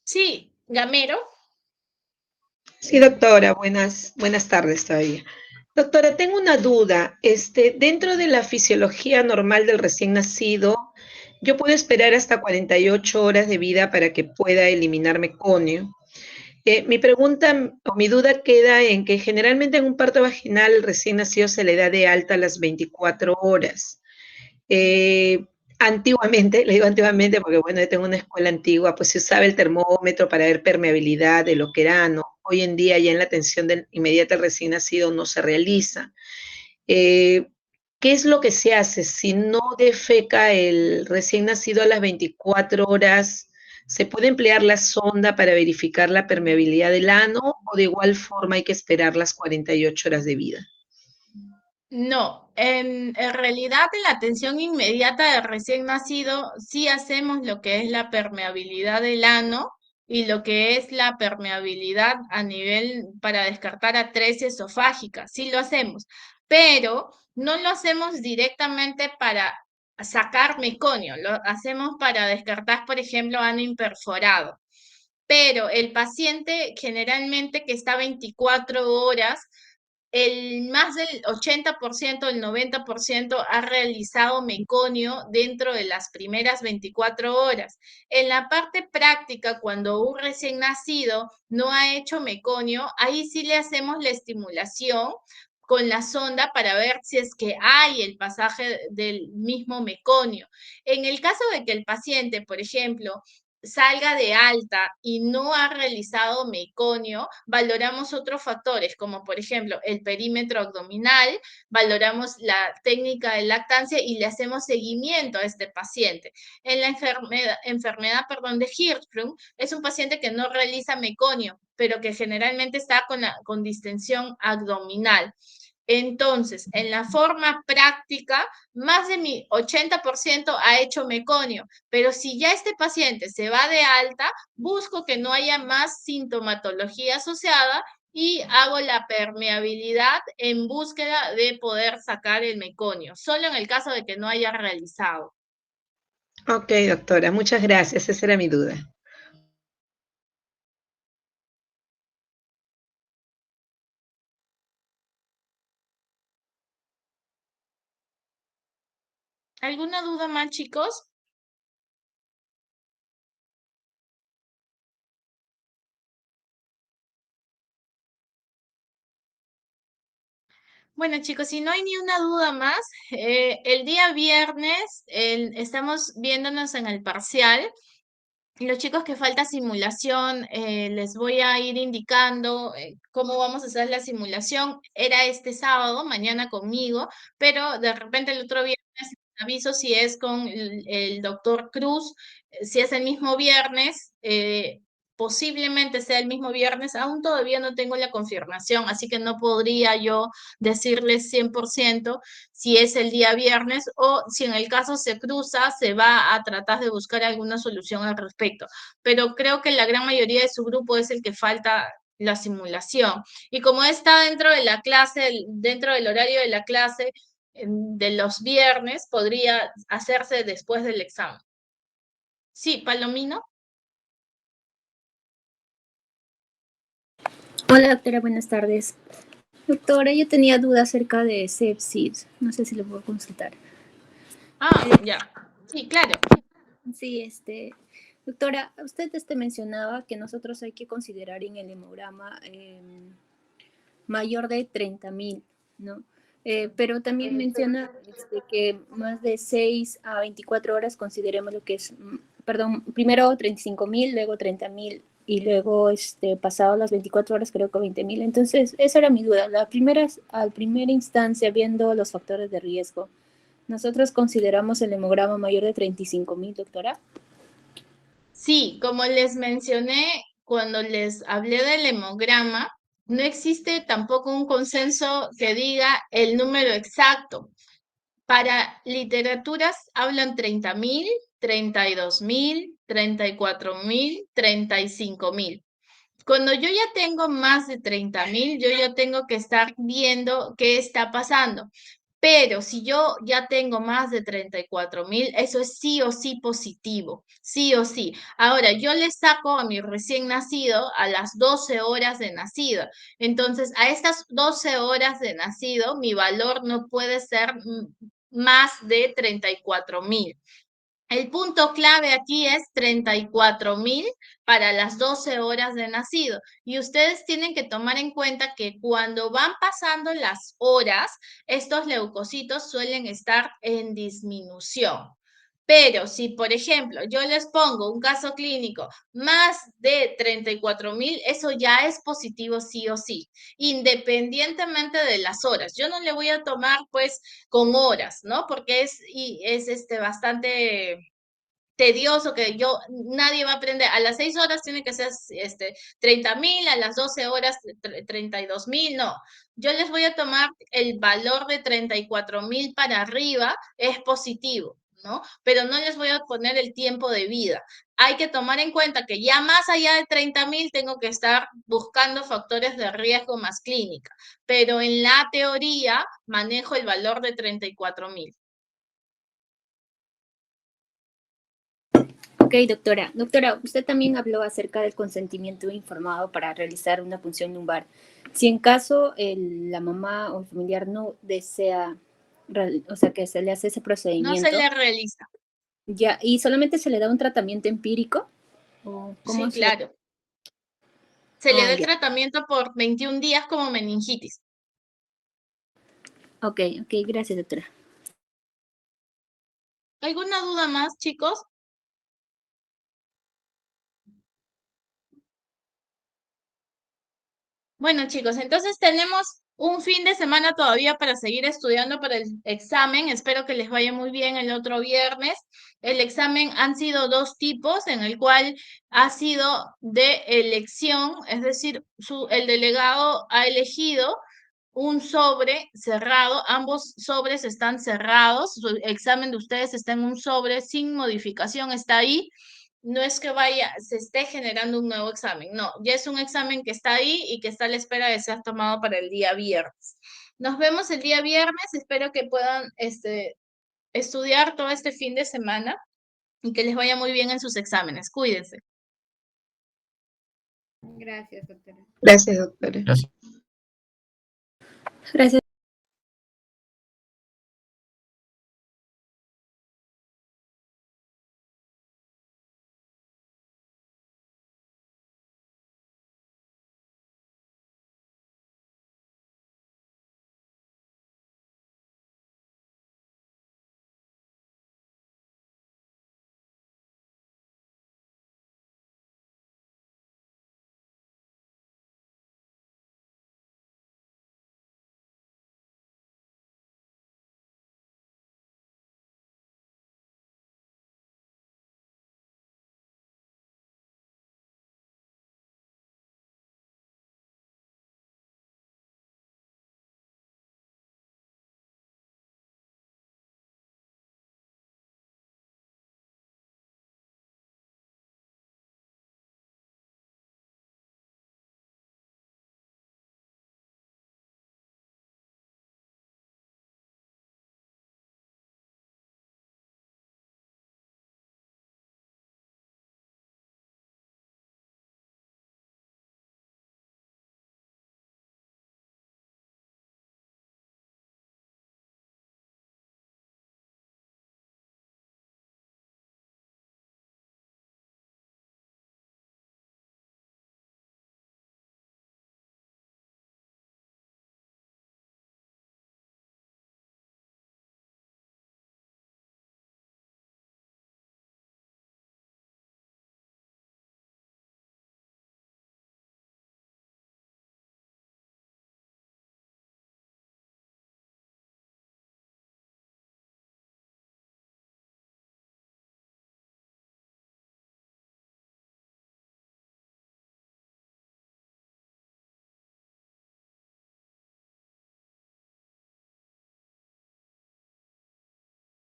Sí, Gamero. Sí, doctora, buenas tardes todavía. Doctora, tengo una duda. Dentro de la fisiología normal del recién nacido, yo puedo esperar hasta 48 horas de vida para que pueda eliminar meconio. Mi pregunta o mi duda queda en que generalmente en un parto vaginal el recién nacido se le da de alta a las 24 horas. Eh, Antiguamente, le digo antiguamente porque bueno, yo tengo una escuela antigua, pues se usaba el termómetro para ver permeabilidad de lo que era, ¿no? Hoy en día ya en la atención inmediata al recién nacido no se realiza. Eh, ¿Qué es lo que se hace? Si no defeca el recién nacido a las 24 horas, ¿se puede emplear la sonda para verificar la permeabilidad del ano o de igual forma hay que esperar las 48 horas de vida? No, en realidad en la atención inmediata del recién nacido sí hacemos lo que es la permeabilidad del ano y lo que es la permeabilidad a nivel para descartar atresia esofágica, sí lo hacemos, pero no lo hacemos directamente para sacar meconio, lo hacemos para descartar, por ejemplo, ano imperforado. Pero el paciente generalmente que está 24 horas, el más del 80%, el 90% ha realizado meconio dentro de las primeras 24 horas. En la parte práctica, cuando un recién nacido no ha hecho meconio, ahí sí le hacemos la estimulación con la sonda para ver si es que hay el pasaje del mismo meconio. En el caso de que el paciente, por ejemplo, salga de alta y no ha realizado meconio, valoramos otros factores, como por ejemplo el perímetro abdominal, valoramos la técnica de lactancia y le hacemos seguimiento a este paciente. En la enfermedad de Hirschsprung, es un paciente que no realiza meconio, pero que generalmente está con distensión abdominal. Entonces, en la forma práctica, más de mi 80% ha hecho meconio, pero si ya este paciente se va de alta, busco que no haya más sintomatología asociada y hago la permeabilidad en búsqueda de poder sacar el meconio, solo en el caso de que no haya realizado. Ok, doctora, muchas gracias. Esa era mi duda. ¿Alguna duda más, chicos? Bueno, chicos, si no hay ni una duda más, el día viernes estamos viéndonos en el parcial. Los chicos que falta simulación, les voy a ir indicando cómo vamos a hacer la simulación. Era este sábado, mañana conmigo, pero de repente el otro viernes aviso si es con el doctor Cruz, si es el mismo viernes, posiblemente sea el mismo viernes, aún todavía no tengo la confirmación, así que no podría yo decirles 100% si es el día viernes o si en el caso se cruza, se va a tratar de buscar alguna solución al respecto. Pero creo que la gran mayoría de su grupo es el que falta la simulación. Y como está dentro de la clase, dentro del horario de la clase de los viernes, podría hacerse después del examen. Sí, Palomino. Hola, doctora, buenas tardes. Doctora, yo tenía dudas acerca de sepsis. No sé si lo puedo consultar. Ah, ya. Sí, claro. Sí, doctora, usted mencionaba que nosotros hay que considerar en el hemograma mayor de 30.000, ¿no? Pero también menciona que más de 6 a 24 horas consideremos lo que es, perdón, primero 35.000, luego 30.000 y luego pasado las 24 horas creo que 20.000. Entonces, esa era mi duda. A primera instancia, viendo los factores de riesgo, Nosotros consideramos el hemograma mayor de 35.000, doctora. Sí, como les mencioné cuando les hablé del hemograma, no existe tampoco un consenso que diga el número exacto. Para literaturas hablan 30.000, 32.000, 34.000, 35.000. Cuando yo ya tengo más de 30.000, yo ya tengo que estar viendo qué está pasando. Pero si yo ya tengo más de 34.000, eso es sí o sí positivo, sí o sí. Ahora, yo le saco a mi recién nacido a las 12 horas de nacido. Entonces, a estas 12 horas de nacido, mi valor no puede ser más de 34.000. El punto clave aquí es 34.000 para las 12 horas de nacido. Y ustedes tienen que tomar en cuenta que cuando van pasando las horas, estos leucocitos suelen estar en disminución. Pero si, por ejemplo, yo les pongo un caso clínico más de 34.000, eso ya es positivo sí o sí, independientemente de las horas. Yo no le voy a tomar pues con horas, ¿no? Porque es bastante tedioso que nadie va a aprender. A las 6 horas tiene que ser 30.000, a las 12 horas 32.000, no. Yo les voy a tomar el valor de 34.000 para arriba, es positivo, ¿no? Pero no les voy a poner el tiempo de vida. Hay que tomar en cuenta que ya más allá de 30.000 tengo que estar buscando factores de riesgo más clínica, pero en la teoría manejo el valor de 34.000. Ok, doctora. Doctora, usted también habló acerca del consentimiento informado para realizar una punción lumbar. Si en caso la mamá o el familiar no desea, o sea, que se le hace ese No procedimiento, se le realiza. ya, y solamente se le da un tratamiento empírico, ¿o cómo Sí, se...? claro. Se le da el Ya. tratamiento por 21 días como meningitis. Ok, gracias, doctora. ¿Alguna duda más, chicos? Bueno, chicos, entonces tenemos un fin de semana todavía para seguir estudiando para el examen. Espero que les vaya muy bien el otro viernes. El examen han sido dos tipos, en el cual ha sido de elección, es decir, el delegado ha elegido un sobre cerrado, ambos sobres están cerrados, su examen de ustedes está en un sobre sin modificación, está ahí. No es que se esté generando un nuevo examen, no, ya es un examen que está ahí y que está a la espera de ser tomado para el día viernes. Nos vemos el día viernes, espero que puedan estudiar todo este fin de semana y que les vaya muy bien en sus exámenes. Cuídense. Gracias, doctora. Gracias, doctora. Gracias.